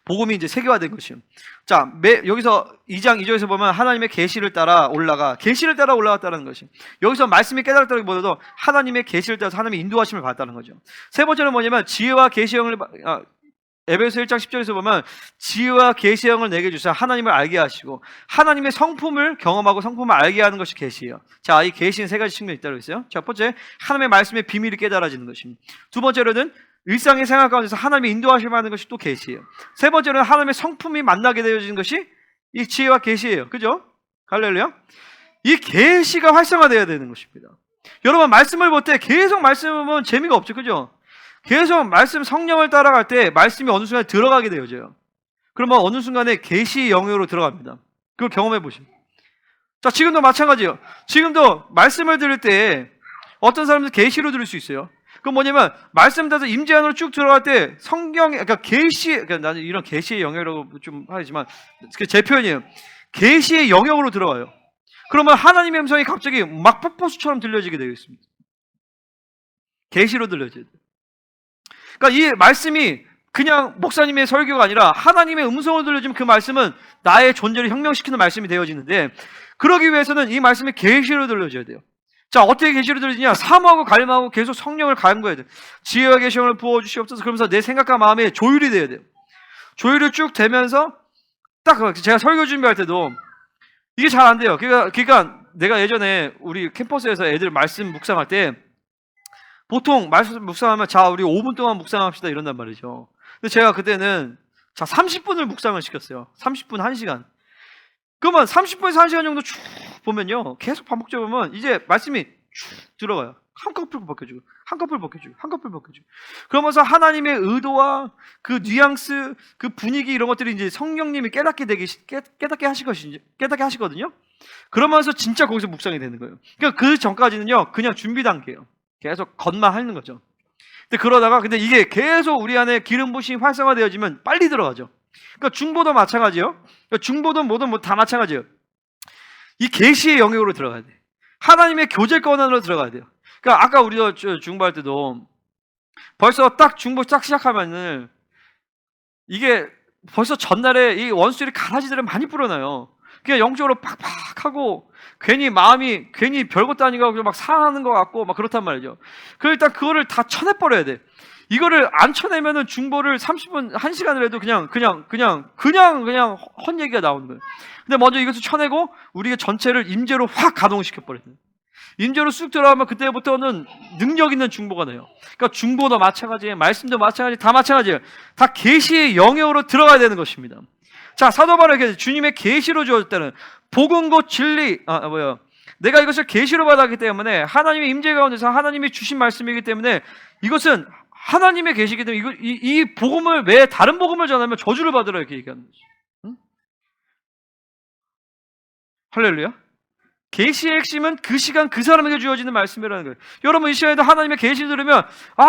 복음이 이제 세계화된 것이요. 자, 여기서 2장 2절에서 보면 하나님의 계시를 따라 올라갔다는 것이. 여기서 말씀이 깨달았다기보다도 하나님의 계시를 따라서 하나님의 인도하심을 받았다는 거죠. 세 번째는 뭐냐면 지혜와 계시의 영을 에베소 1장 10절에서 보면 지혜와 계시의 영을 내게 주사 하나님을 알게 하시고 하나님의 성품을 경험하고 성품을 알게 하는 것이 계시예요. 자, 이 계시는 세 가지 측면이 있다고 했어요. 첫 번째, 하나님의 말씀의 비밀이 깨달아지는 것입니다. 두 번째로는 일상의 생활 가운데서 하나님의 인도하심을 하는 것이 또 계시예요. 세 번째로는 하나님의 성품이 만나게 되어지는 것이 이 지혜와 계시예요. 그죠? 할렐루야. 이 계시가 활성화되어야 되는 것입니다. 여러분, 말씀을 볼 때 계속 말씀은 재미가 없죠. 그죠? 계속 말씀 성령을 따라갈 때 말씀이 어느 순간에 들어가게 되어져요. 그러면 어느 순간에 계시의 영역으로 들어갑니다. 그걸 경험해 보시면. 자, 지금도 마찬가지예요. 지금도 말씀을 들을 때 어떤 사람들은 계시로 들을 수 있어요. 그건 뭐냐면 말씀 따서 임재 안으로 쭉 들어갈 때 성경에, 그러니까 그러니까 나는 이런 계시의 영역이라고 좀 하지만 제 표현이에요. 계시의 영역으로 들어가요. 그러면 하나님의 음성이 갑자기 막 폭포수처럼 들려지게 되어 있습니다. 계시로 들려져요. 그러니까 이 말씀이 그냥 목사님의 설교가 아니라 하나님의 음성으로 들려지면 그 말씀은 나의 존재를 혁명시키는 말씀이 되어지는데, 그러기 위해서는 이 말씀이 계시로 들려져야 돼요. 자, 어떻게 계시로 들리느냐? 사모하고 갈망하고 계속 성령을 갈구해야 돼요. 지혜와 계시를 부어주시옵소서. 그러면서 내 생각과 마음에 조율이 돼야 돼요. 조율이 쭉 되면서 딱 제가 설교 준비할 때도 이게 잘 안 돼요. 그러니까 내가 예전에 우리 캠퍼스에서 애들 말씀 묵상할 때 보통 말씀 묵상하면 자, 우리 5분 동안 묵상합시다 이런단 말이죠. 근데 제가 그때는 자, 30분을 묵상을 시켰어요. 30분 1시간. 그러면 30분에서 1시간 정도 쭉 보면요, 계속 반복적으로 보면 이제 말씀이 쭉 들어가요. 한 커플 벗겨주고 한 커플 벗겨주고 한 커플 벗겨주고, 그러면서 하나님의 의도와 그 뉘앙스, 그 분위기 이런 것들이 이제 성령님이 깨닫게 하시거든요. 그러면서 진짜 거기서 묵상이 되는 거예요. 그러니까 그 전까지는요 그냥 준비 단계예요. 계속 겉만 하는 거죠. 근데 이게 계속 우리 안에 기름 부심이 활성화되어지면 빨리 들어가죠. 그러니까 중보도 마찬가지예요. 그러니까 중보도 뭐든 다 마찬가지예요. 이 계시의 영역으로 들어가야 돼. 하나님의 교제 권한으로 들어가야 돼요. 그러니까 아까 우리가 중보할 때도 벌써 딱 중보 딱 시작하면은 이게 벌써 전날에 이 원수들이 가라지들을 많이 불어나요. 그냥 영적으로 팍팍하고 괜히 마음이 괜히 별것도 아니고 막 상하는 것 같고 막 그렇단 말이죠. 그래서 일단 그거를 다 쳐내버려야 돼. 이거를 안 쳐내면은 중보를 30분, 1시간을 해도 그냥 헛 얘기가 나오는 거예요. 근데 먼저 이것을 쳐내고 우리의 전체를 임재로 확 가동시켜버려야 돼요. 임재로 쑥 들어가면 그때부터는 능력 있는 중보가 돼요. 그러니까 중보도 마찬가지예요. 말씀도 마찬가지, 다 마찬가지예요. 다 계시의 영역으로 들어가야 되는 것입니다. 자, 사도 바울에게 주님의 계시로 주어졌다는 복음 곧 진리, 내가 이것을 계시로 받았기 때문에 하나님의 임재 가운데서 하나님이 주신 말씀이기 때문에 이것은 하나님의 계시기 때문에 이 복음을 왜 다른 복음을 전하면 저주를 받으라 이렇게 얘기하는 거죠. 응? 할렐루야. 계시의 핵심은 그 시간 그 사람에게 주어지는 말씀이라는 거예요. 여러분 이 시간에도 하나님의 계시 들으면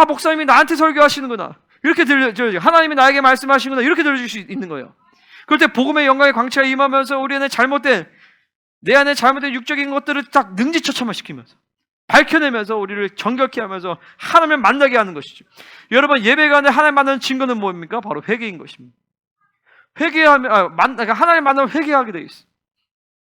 목사님이 나한테 설교하시는구나 이렇게 들려요. 하나님이 나에게 말씀하시는구나 이렇게 들려줄 수 있는 거예요. 그럴 때 복음의 영광의 광채가 임하면서 우리 안에 내 안에 잘못된 육적인 것들을 딱 능지처참화시키면서 밝혀내면서 우리를 정결케 하면서 하나님을 만나게 하는 것이죠. 여러분 예배 가운데 하나님 만나는 증거는 뭡니까? 바로 회개인 것입니다. 하나님 만나면 회개하게 되어 있어요.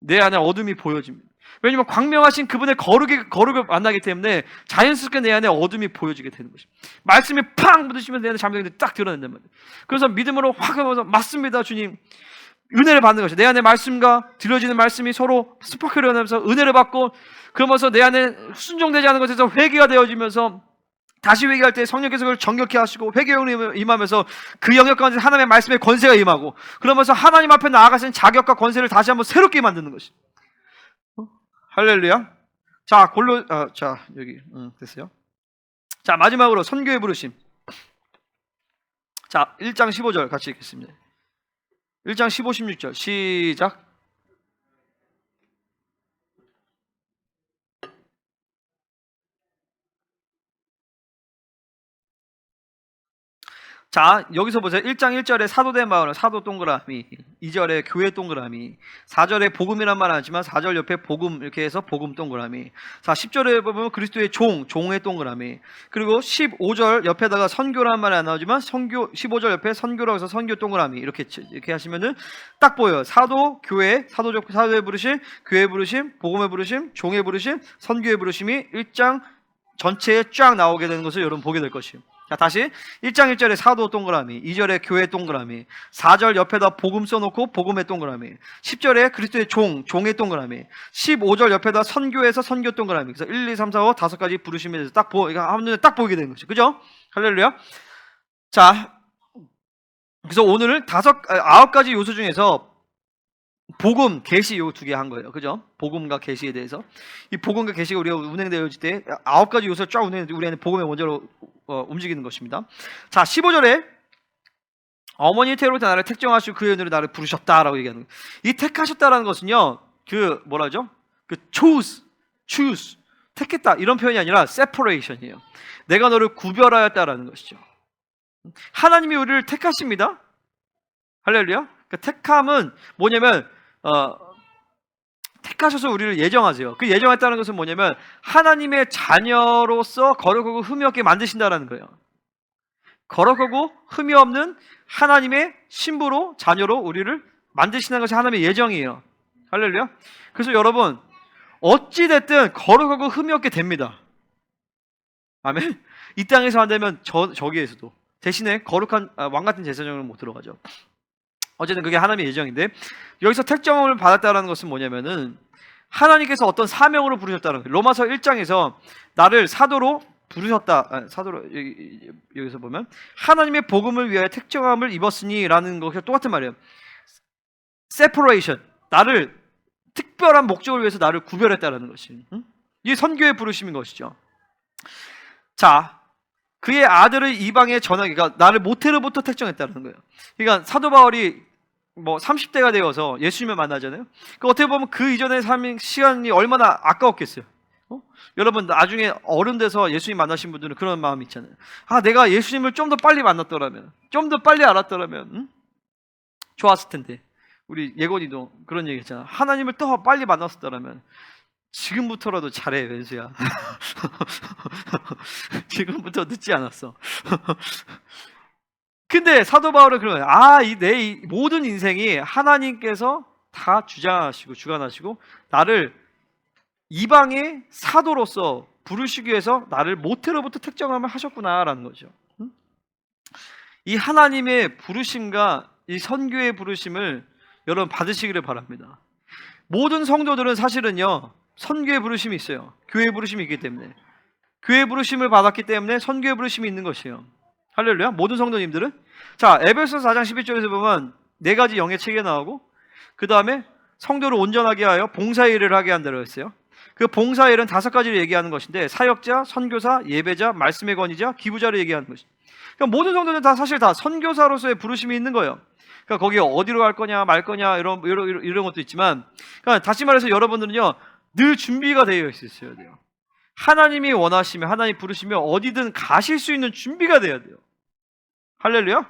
내 안에 어둠이 보여집니다. 왜냐하면 광명하신 그분의 거룩을 만나기 때문에 자연스럽게 내 안에 어둠이 보여지게 되는 것입니다. 말씀이 팡 부딪히면 내 안에 잘못된 딱 드러낸단 말이에요. 그래서 믿음으로 확 하면서 맞습니다 주님, 은혜를 받는 것이죠. 내 안에 말씀과 들려지는 말씀이 서로 스파크를 하면서 은혜를 받고, 그러면서 내 안에 순종되지 않은 것에서 회개가 되어지면서 다시 회개할 때 성령께서 그걸 정결케 하시고 회개의 영이 임하면서 그 영역 가운데 하나님의 말씀의 권세가 임하고, 그러면서 하나님 앞에 나아가신 자격과 권세를 다시 한번 새롭게 만드는 것이. 할렐루야. 자, 여기 됐어요. 자, 마지막으로 선교의 부르심. 자, 1장 15절 같이 읽겠습니다. 1장 15, 16절 시작. 자, 여기서 보세요. 1장 1절에 사도된 마을, 사도 동그라미, 2절에 교회 동그라미, 4절에 복음이란 말 하지만 4절 옆에 복음 이렇게 해서 복음 동그라미. 자, 10절에 보면 그리스도의 종의 동그라미. 그리고 15절 옆에다가 선교란 말이 안 나오지만 15절 옆에 선교라고 해서 선교 동그라미. 이렇게 하시면은 딱 보여요. 사도, 교회, 사도의 부르심, 교회 부르심, 복음의 부르심, 종의 부르심, 선교의 부르심이 1장 전체에 쫙 나오게 되는 것을 여러분 보게 될 것이에요. 자, 다시 1장 1절에 사도 동그라미, 2절에 교회 동그라미, 4절 옆에다 복음 써놓고 복음의 동그라미, 10절에 그리스도의 종의 동그라미, 15절 옆에다 선교에서 선교 동그라미. 그래서 1, 2, 3, 4, 5 5가지 부르심에 대해서 한눈에 딱 보이게 되는 거죠. 그죠? 할렐루야. 자, 그래서 오늘은 9가지 요소 중에서 복음, 계시 요 2개 한 거예요. 그죠? 복음과 계시에 대해서. 이 복음과 계시가 우리가 운행되어질 때 9가지 요소를 쫙 운행되어 우리 안에 복음의 원자로 움직이는 것입니다. 자, 15절에 어머니 태로부터 나를 택정하시고 그의 은혜로 나를 부르셨다라고 얘기하는 거예요. 이 택하셨다라는 것은요, choose, 택했다 이런 표현이 아니라 separation이에요. 내가 너를 구별하였다라는 것이죠. 하나님이 우리를 택하십니다. 할렐루야. 그 택함은 뭐냐면 택하셔서 우리를 예정하세요. 그 예정했다는 것은 뭐냐면 하나님의 자녀로서 거룩하고 흠이 없게 만드신다는 거예요. 거룩하고 흠이 없는 하나님의 신부로, 자녀로 우리를 만드시는 것이 하나님의 예정이에요. 할렐루야. 그래서 여러분 어찌됐든 거룩하고 흠이 없게 됩니다. 아멘. 이 땅에서 안 되면 저기에서도 대신에 거룩한 왕같은 제사장으로 못 들어가죠. 어쨌든 그게 하나님의 예정인데, 여기서 택정을 받았다는 것은 뭐냐면은 하나님께서 어떤 사명으로 부르셨다는 거예요. 로마서 1장에서 나를 사도로 부르셨다. 여기서 보면 하나님의 복음을 위하여 택정함을 입었으니 라는 것과 똑같은 말이에요. separation, 나를 특별한 목적을 위해서 나를 구별했다는 것이, 이게 선교의 부르심인 것이죠. 자, 그의 아들을 이방에 전하기가 나를 모태로부터 택정했다는 거예요. 그러니까 사도 바울이 30대가 되어서 예수님을 만나잖아요. 어떻게 보면 그 이전의 시간이 얼마나 아까웠겠어요. 여러분 나중에 어른 돼서 예수님 만나신 분들은 그런 마음이 있잖아요. 내가 예수님을 좀 더 빨리 만났더라면, 좀 더 빨리 알았더라면 좋았을 텐데. 우리 예건이도 그런 얘기 했잖아. 하나님을 더 빨리 만났었더라면 지금부터라도 잘해, 왼수야. 지금부터 늦지 않았어. 근데 사도 바울은 그러면 내 모든 인생이 하나님께서 다 주관하시고 나를 이방의 사도로서 부르시기 위해서 나를 모태로부터 택정함을 하셨구나라는 거죠. 이 하나님의 부르심과 이 선교의 부르심을 여러분 받으시기를 바랍니다. 모든 성도들은 사실은요, 선교의 부르심이 있어요. 교회의 부르심이 있기 때문에. 교회의 부르심을 받았기 때문에 선교의 부르심이 있는 것이에요. 할렐루야. 모든 성도님들은. 자, 에베소서 4장 11절에서 보면 네 가지 영의 체계 나오고, 그 다음에 성도를 온전하게 하여 봉사일을 하게 한다고 했어요. 그 봉사일은 5가지를 얘기하는 것인데, 사역자, 선교사, 예배자, 말씀의 권위자, 기부자를 얘기하는 것이죠. 그러니까 모든 성도는 다 사실 다 선교사로서의 부르심이 있는 거예요. 그러니까 거기에 어디로 갈 거냐 말 거냐 이런 것도 있지만, 그러니까 다시 말해서 여러분들은요 늘 준비가 되어 있어야 돼요. 하나님이 원하시면, 하나님 부르시면 어디든 가실 수 있는 준비가 돼야 돼요. 할렐루야.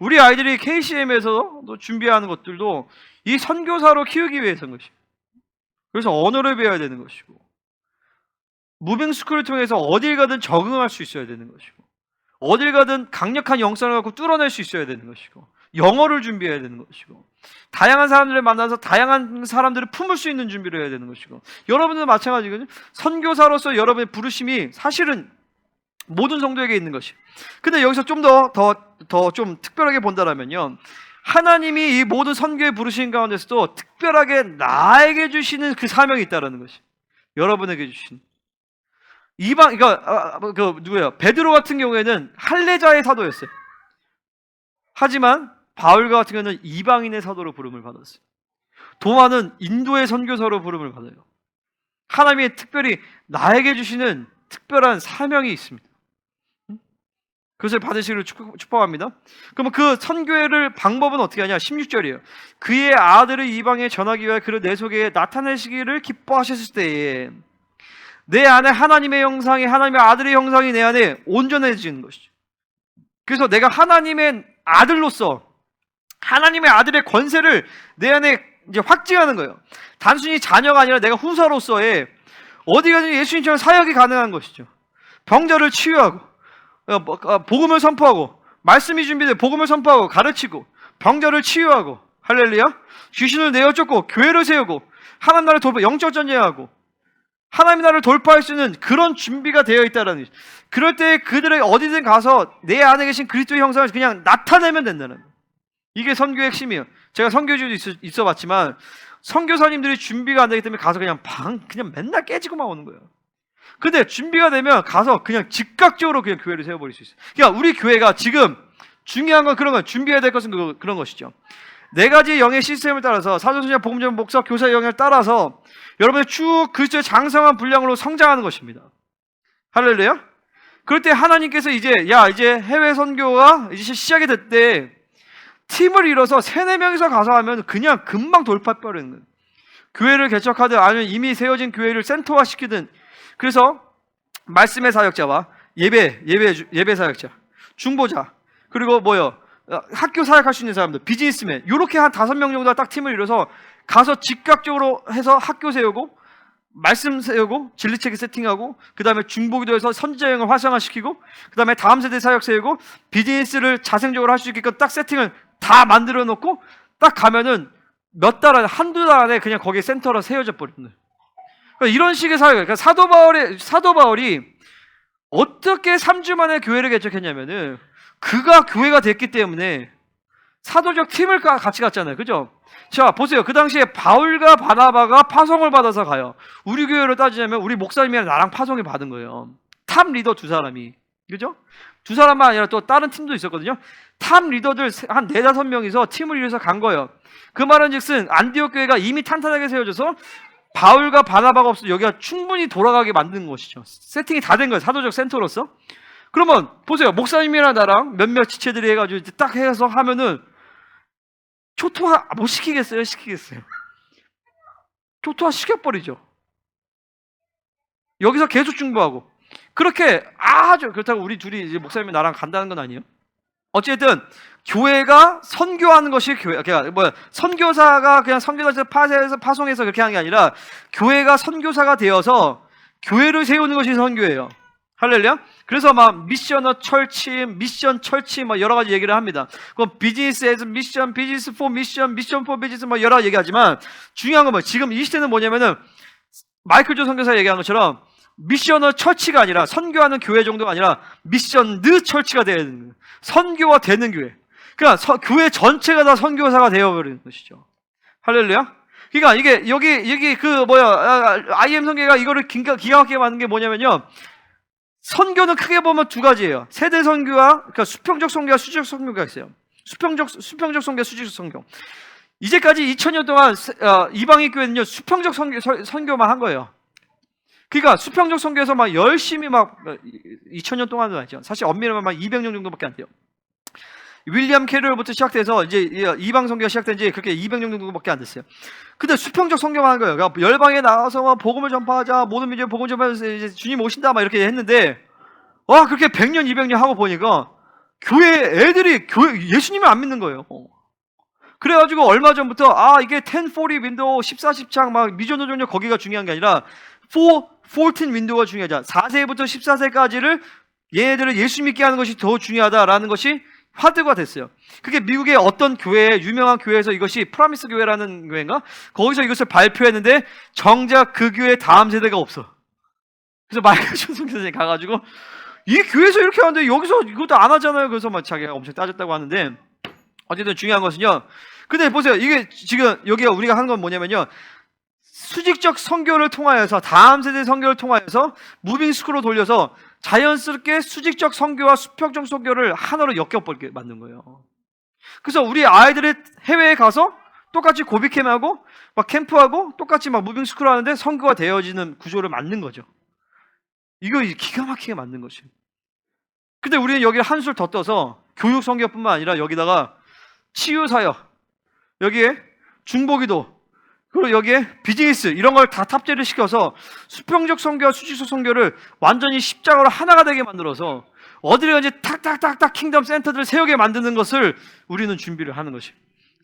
우리 아이들이 KCM에서 준비하는 것들도 이 선교사로 키우기 위해서인 것이에요. 그래서 언어를 배워야 되는 것이고, 무빙스쿨을 통해서 어딜 가든 적응할 수 있어야 되는 것이고, 어딜 가든 강력한 영성을 갖고 뚫어낼 수 있어야 되는 것이고, 영어를 준비해야 되는 것이고, 다양한 사람들을 만나서 다양한 사람들을 품을 수 있는 준비를 해야 되는 것이고, 여러분들도 마찬가지거든요. 선교사로서 여러분의 부르심이 사실은 모든 성도에게 있는 것이에요. 근데 여기서 좀 더 좀 특별하게 본다면요, 하나님이 이 모든 선교의 부르심 가운데서도 특별하게 나에게 주시는 그 사명이 있다라는 것이, 여러분에게 주신 이방, 누구예요? 베드로 같은 경우에는 할례자의 사도였어요. 하지만 바울 같은 경우는 이방인의 사도로 부름을 받았어요. 도마는 인도의 선교사로 부름을 받아요. 하나님이 특별히 나에게 주시는 특별한 사명이 있습니다. 그것을 받으시기를 축복합니다. 그러면 그 선교회를 방법은 어떻게 하냐? 16절이에요. 그의 아들을 이방에 전하기 위하여 그를 내 속에 나타내시기를 기뻐하셨을 때에 내 안에 하나님의 형상이, 하나님의 아들의 형상이 내 안에 온전해지는 것이죠. 그래서 내가 하나님의 아들로서 하나님의 아들의 권세를 내 안에 이제 확증하는 거예요. 단순히 자녀가 아니라 내가 후사로서의 어디 가든지 예수님처럼 사역이 가능한 것이죠. 병자를 치유하고, 복음을 선포하고, 말씀이 준비돼 복음을 선포하고 가르치고, 병자를 치유하고, 할렐루야, 귀신을 내어쫓고, 교회를 세우고, 하나님 나라를 돌파, 영적 전쟁하고, 하나님 나라를 돌파할 수 있는 그런 준비가 되어 있다는 것이죠. 그럴 때 그들에게 어디든 가서 내 안에 계신 그리스도의 형상을 그냥 나타내면 된다는 거예요. 이게 선교의 핵심이에요. 제가 선교지도 있어 봤지만 선교사님들이 준비가 안 되기 때문에 가서 그냥 맨날 깨지고만 오는 거예요. 근데 준비가 되면 가서 그냥 즉각적으로 그냥 교회를 세워버릴 수 있어요. 그러니까 우리 교회가 지금 중요한 건 그런 거예요. 준비해야 될 것은 그런 것이죠. 4가지 영의 시스템을 따라서, 사도선지자, 복음전, 목사, 교사의 영을 따라서 여러분의 쭉 그리스도의 장성한 분량으로 성장하는 것입니다. 할렐루야. 그럴 때 하나님께서 이제 해외 선교가 이제 시작이 됐대. 팀을 이뤄서 3-4명이서 가서 하면 그냥 금방 돌파해버리는 거예요. 교회를 개척하든 아니면 이미 세워진 교회를 센터화 시키든. 그래서 말씀의 사역자와 예배 사역자, 중보자, 그리고 학교 사역할 수 있는 사람들, 비즈니스맨, 이렇게 한 5명 정도가 딱 팀을 이뤄서 가서 즉각적으로 해서 학교 세우고, 말씀 세우고, 진리책 세팅하고, 그 다음에 중보기도해서 선지자형을 활성화시키고, 그 다음에 다음 세대 사역 세우고, 비즈니스를 자생적으로 할 수 있게끔 딱 세팅을 다 만들어 놓고 딱 가면은 몇 달 안에, 한두 달 안에 그냥 거기에 센터로 세워져 버리는 거예요. 그러니까 이런 식의 사역. 그러니까 사도 바울이 어떻게 3주 만에 교회를 개척했냐면은 그가 교회가 됐기 때문에 사도적 팀을 같이 갔잖아요. 그죠? 자, 보세요. 그 당시에 바울과 바나바가 파송을 받아서 가요. 우리 교회로 따지자면 우리 목사님이랑 나랑 파송을 받은 거예요. 탑 리더 2사람이. 그죠? 2사람만 아니라 또 다른 팀도 있었거든요. 탑 리더들 한 4-5명이서 팀을 이뤄서 간 거예요. 그 말은 즉슨 안디옥 교회가 이미 탄탄하게 세워져서 바울과 바나바가 없어도 여기가 충분히 돌아가게 만든 것이죠. 세팅이 다 된 거예요. 사도적 센터로서. 그러면 보세요. 목사님이랑 나랑 몇몇 지체들이 해가지고 이제 딱 해서 하면은 초토화 못 시키겠어요? 시키겠어요? 초토화 시켜버리죠. 여기서 계속 중보하고. 그렇게 아주, 그렇다고 우리 둘이 이제 목사님이 나랑 간다는 건 아니에요. 어쨌든 교회가 선교하는 것이 그러니까 선교사가 그냥 선교사에서 파송해서 그렇게 하는 게 아니라 교회가 선교사가 되어서 교회를 세우는 것이 선교예요. 할렐루야. 그래서 막 미셔너 철치, 미션 철치 여러 가지 얘기를 합니다. 그럼 비즈니스에서 미션, 비즈니스 포 미션, 미션 포 비즈니스 여러 가지 얘기하지만 중요한 건 지금 이 시대는 뭐냐면은 마이클 조 선교사 얘기한 것처럼 미셔너 철치가 아니라, 선교하는 교회 정도가 아니라 미션 느 철치가 되는 거예요. 선교화 되는 교회. 그러니까 교회 전체가 다 선교사가 되어버리는 것이죠. 할렐루야. 그러니까 이게 여기 그 IM 성계가 이거를 기가 막히게 만든 게 뭐냐면요. 선교는 크게 보면 두 가지예요. 세대 선교와 그러니까 수평적 선교와 수직적 선교가 있어요. 수평적 선교, 수직적 선교. 이제까지 2000년 동안 이방인 교회는요 수평적 선교만 한 거예요. 그러니까 수평적 선교에서 막 열심히 막 2000년 동안은 아니죠. 사실 엄밀히 말하면 200년 정도밖에 안 돼요. 윌리엄 캐럴부터 시작돼서 이제 이방 선교가 시작된 지 그렇게 200년 정도밖에 안 됐어요. 근데 수평적 선교만 한 거예요. 그러니까 열방에 나가서 막 복음을 전파하자, 모든 민족에 복음 전파해서 이제 주님 오신다 막 이렇게 했는데 그렇게 100년, 200년 하고 보니까 교회 애들이 예수님을 안 믿는 거예요. 그래가지고 얼마 전부터 이게 1040 윈도우 14, 10창 막 미전도전력 거기가 중요한 게 아니라 14 윈도우가 중요하잖아. 4세부터 14세까지를 얘네들을 예수 믿게 하는 것이 더 중요하다라는 것이 화두가 됐어요. 그게 미국의 어떤 유명한 교회에서 이것이 프라미스 교회라는 교회인가? 거기서 이것을 발표했는데 정작 그 교회 다음 세대가 없어. 그래서 마이클 존슨 선생님이 가가지고 이 교회에서 이렇게 하는데 여기서 이것도 안 하잖아요. 그래서 막 자기가 엄청 따졌다고 하는데 어쨌든 중요한 것은요. 근데 보세요. 이게 지금 여기가 우리가 하는 건 뭐냐면요. 수직적 선교를 통하여서 다음 세대 선교를 통하여서 무빙 스크로 돌려서 자연스럽게 수직적 선교와 수평적 선교를 하나로 엮여버리게 만든 거예요. 그래서 우리 아이들이 해외에 가서 똑같이 고비캠하고 막 캠프하고 똑같이 막 무빙 스크로 하는데 선교가 되어지는 구조를 만든 거죠. 이거 기가 막히게 만든 것이에요. 근데 우리는 여기를 한술 더 떠서 교육 선교뿐만 아니라 여기다가 치유 사역, 여기에 중보기도, 그리고 여기에 비즈니스 이런 걸 다 탑재를 시켜서 수평적 선교와 수직적 선교를 완전히 십자가로 하나가 되게 만들어서 어디를 이제 탁탁탁탁 킹덤 센터들을 세우게 만드는 것을 우리는 준비를 하는 것이.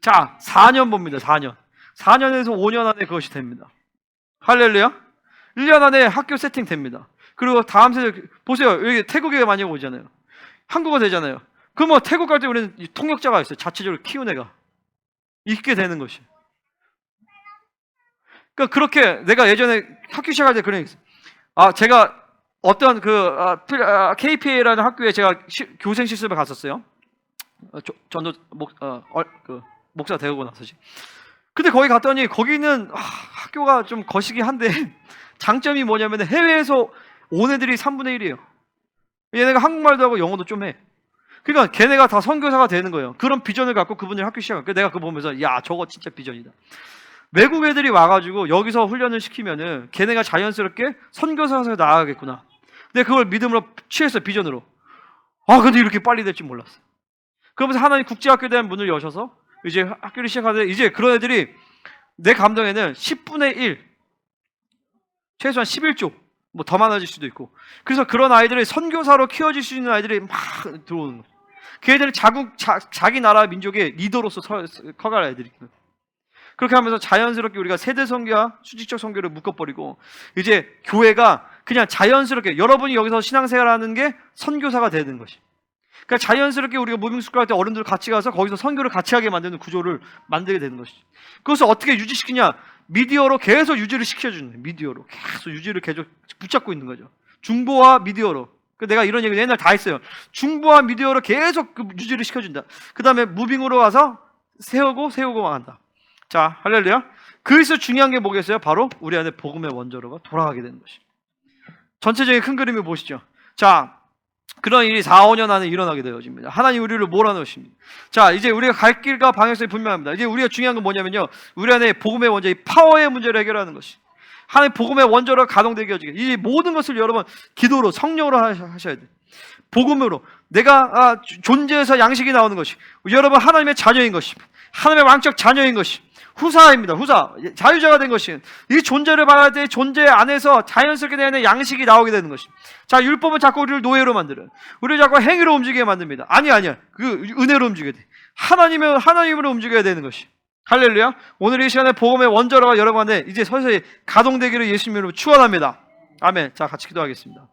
자, 4년 봅니다. 4년에서 5년 안에 그것이 됩니다. 할렐루야. 1년 안에 학교 세팅 됩니다. 그리고 다음 세대 보세요. 여기 태국에 많이 오잖아요. 한국어 되잖아요. 그럼 태국 갈 때 우리는 통역자가 있어요. 자체적으로 키운 애가 있게 되는 것이. 그러니까 그렇게 내가 예전에 학교 시작할 때 그런 게 있어요. 제가 어떤 KPA라는 학교에 제가 교생 실습을 갔었어요. 전도 목사 되고 나서지. 근데 거기 갔더니 거기는 학교가 좀 거시기 한데 장점이 뭐냐면 해외에서 온 애들이 3분의 1이에요. 얘네가 한국말도 하고 영어도 좀 해. 그러니까 걔네가 다 선교사가 되는 거예요. 그런 비전을 갖고 그분들이 학교 시작했고 내가 그거 보면서 야 저거 진짜 비전이다. 외국 애들이 와가지고 여기서 훈련을 시키면은 걔네가 자연스럽게 선교사에서 나아가겠구나. 근데 그걸 믿음으로 취했어. 비전으로. 근데 이렇게 빨리 될 줄 몰랐어. 그러면서 하나님 국제학교에 대한 문을 여셔서 이제 학교를 시작하는데 이제 그런 애들이 내 감동에는 10분의 1 최소한 11조 뭐 더 많아질 수도 있고. 그래서 그런 아이들을 선교사로 키워질 수 있는 아이들이 막 들어오는 거예요. 그 애들은 자기 나라 민족의 리더로서 커갈 애들이. 그렇게 하면서 자연스럽게 우리가 세대 선교와 수직적 선교를 묶어버리고 이제 교회가 그냥 자연스럽게 여러분이 여기서 신앙생활하는 게 선교사가 되는 것이. 그러니까 자연스럽게 우리가 무빙스쿨 할 때 어른들 같이 가서 거기서 선교를 같이 하게 만드는 구조를 만들게 되는 것이죠. 그것을 어떻게 유지시키냐? 미디어로 계속 유지를 시켜주는 거예요. 미디어로 계속 유지를 계속 붙잡고 있는 거죠. 중보와 미디어로. 내가 이런 얘기 옛날 다 했어요. 중보와 미디어로 계속 유지를 시켜준다. 그 다음에 무빙으로 가서 세우고만 한다. 자, 할렐루야. 그래서 중요한 게 뭐겠어요? 바로 우리 안에 복음의 원조로가 돌아가게 되는 것이. 전체적인 큰 그림을 보시죠. 자, 그런 일이 4, 5년 안에 일어나게 되어집니다. 하나님 우리를 몰아넣으십니다. 자, 이제 우리가 갈 길과 방향성이 분명합니다. 이제 우리가 중요한 건 뭐냐면요. 우리 안에 복음의 원조, 이 파워의 문제를 해결하는 것이. 하나님 복음의 원조로 가동되게 해주게. 이 모든 것을 여러분 기도로 성령으로 하셔야 돼요. 복음으로 내가 존재에서 양식이 나오는 것이. 여러분 하나님의 자녀인 것이. 하나님의 왕적 자녀인 것이. 후사입니다. 후사. 자유자가 된 것이. 이 존재를 말할 때 존재 안에서 자연스럽게 되는 양식이 나오게 되는 것이. 자, 율법은 자꾸 우리를 노예로 만들어요. 우리를 자꾸 행위로 움직이게 만듭니다. 아니야. 그 은혜로 움직여야 돼. 하나님으로 움직여야 되는 것이. 할렐루야. 오늘 이 시간에 복음의 원자로가 여러분 안에 이제 서서히 가동되기를 예수님으로 축원합니다. 아멘. 자, 같이 기도하겠습니다.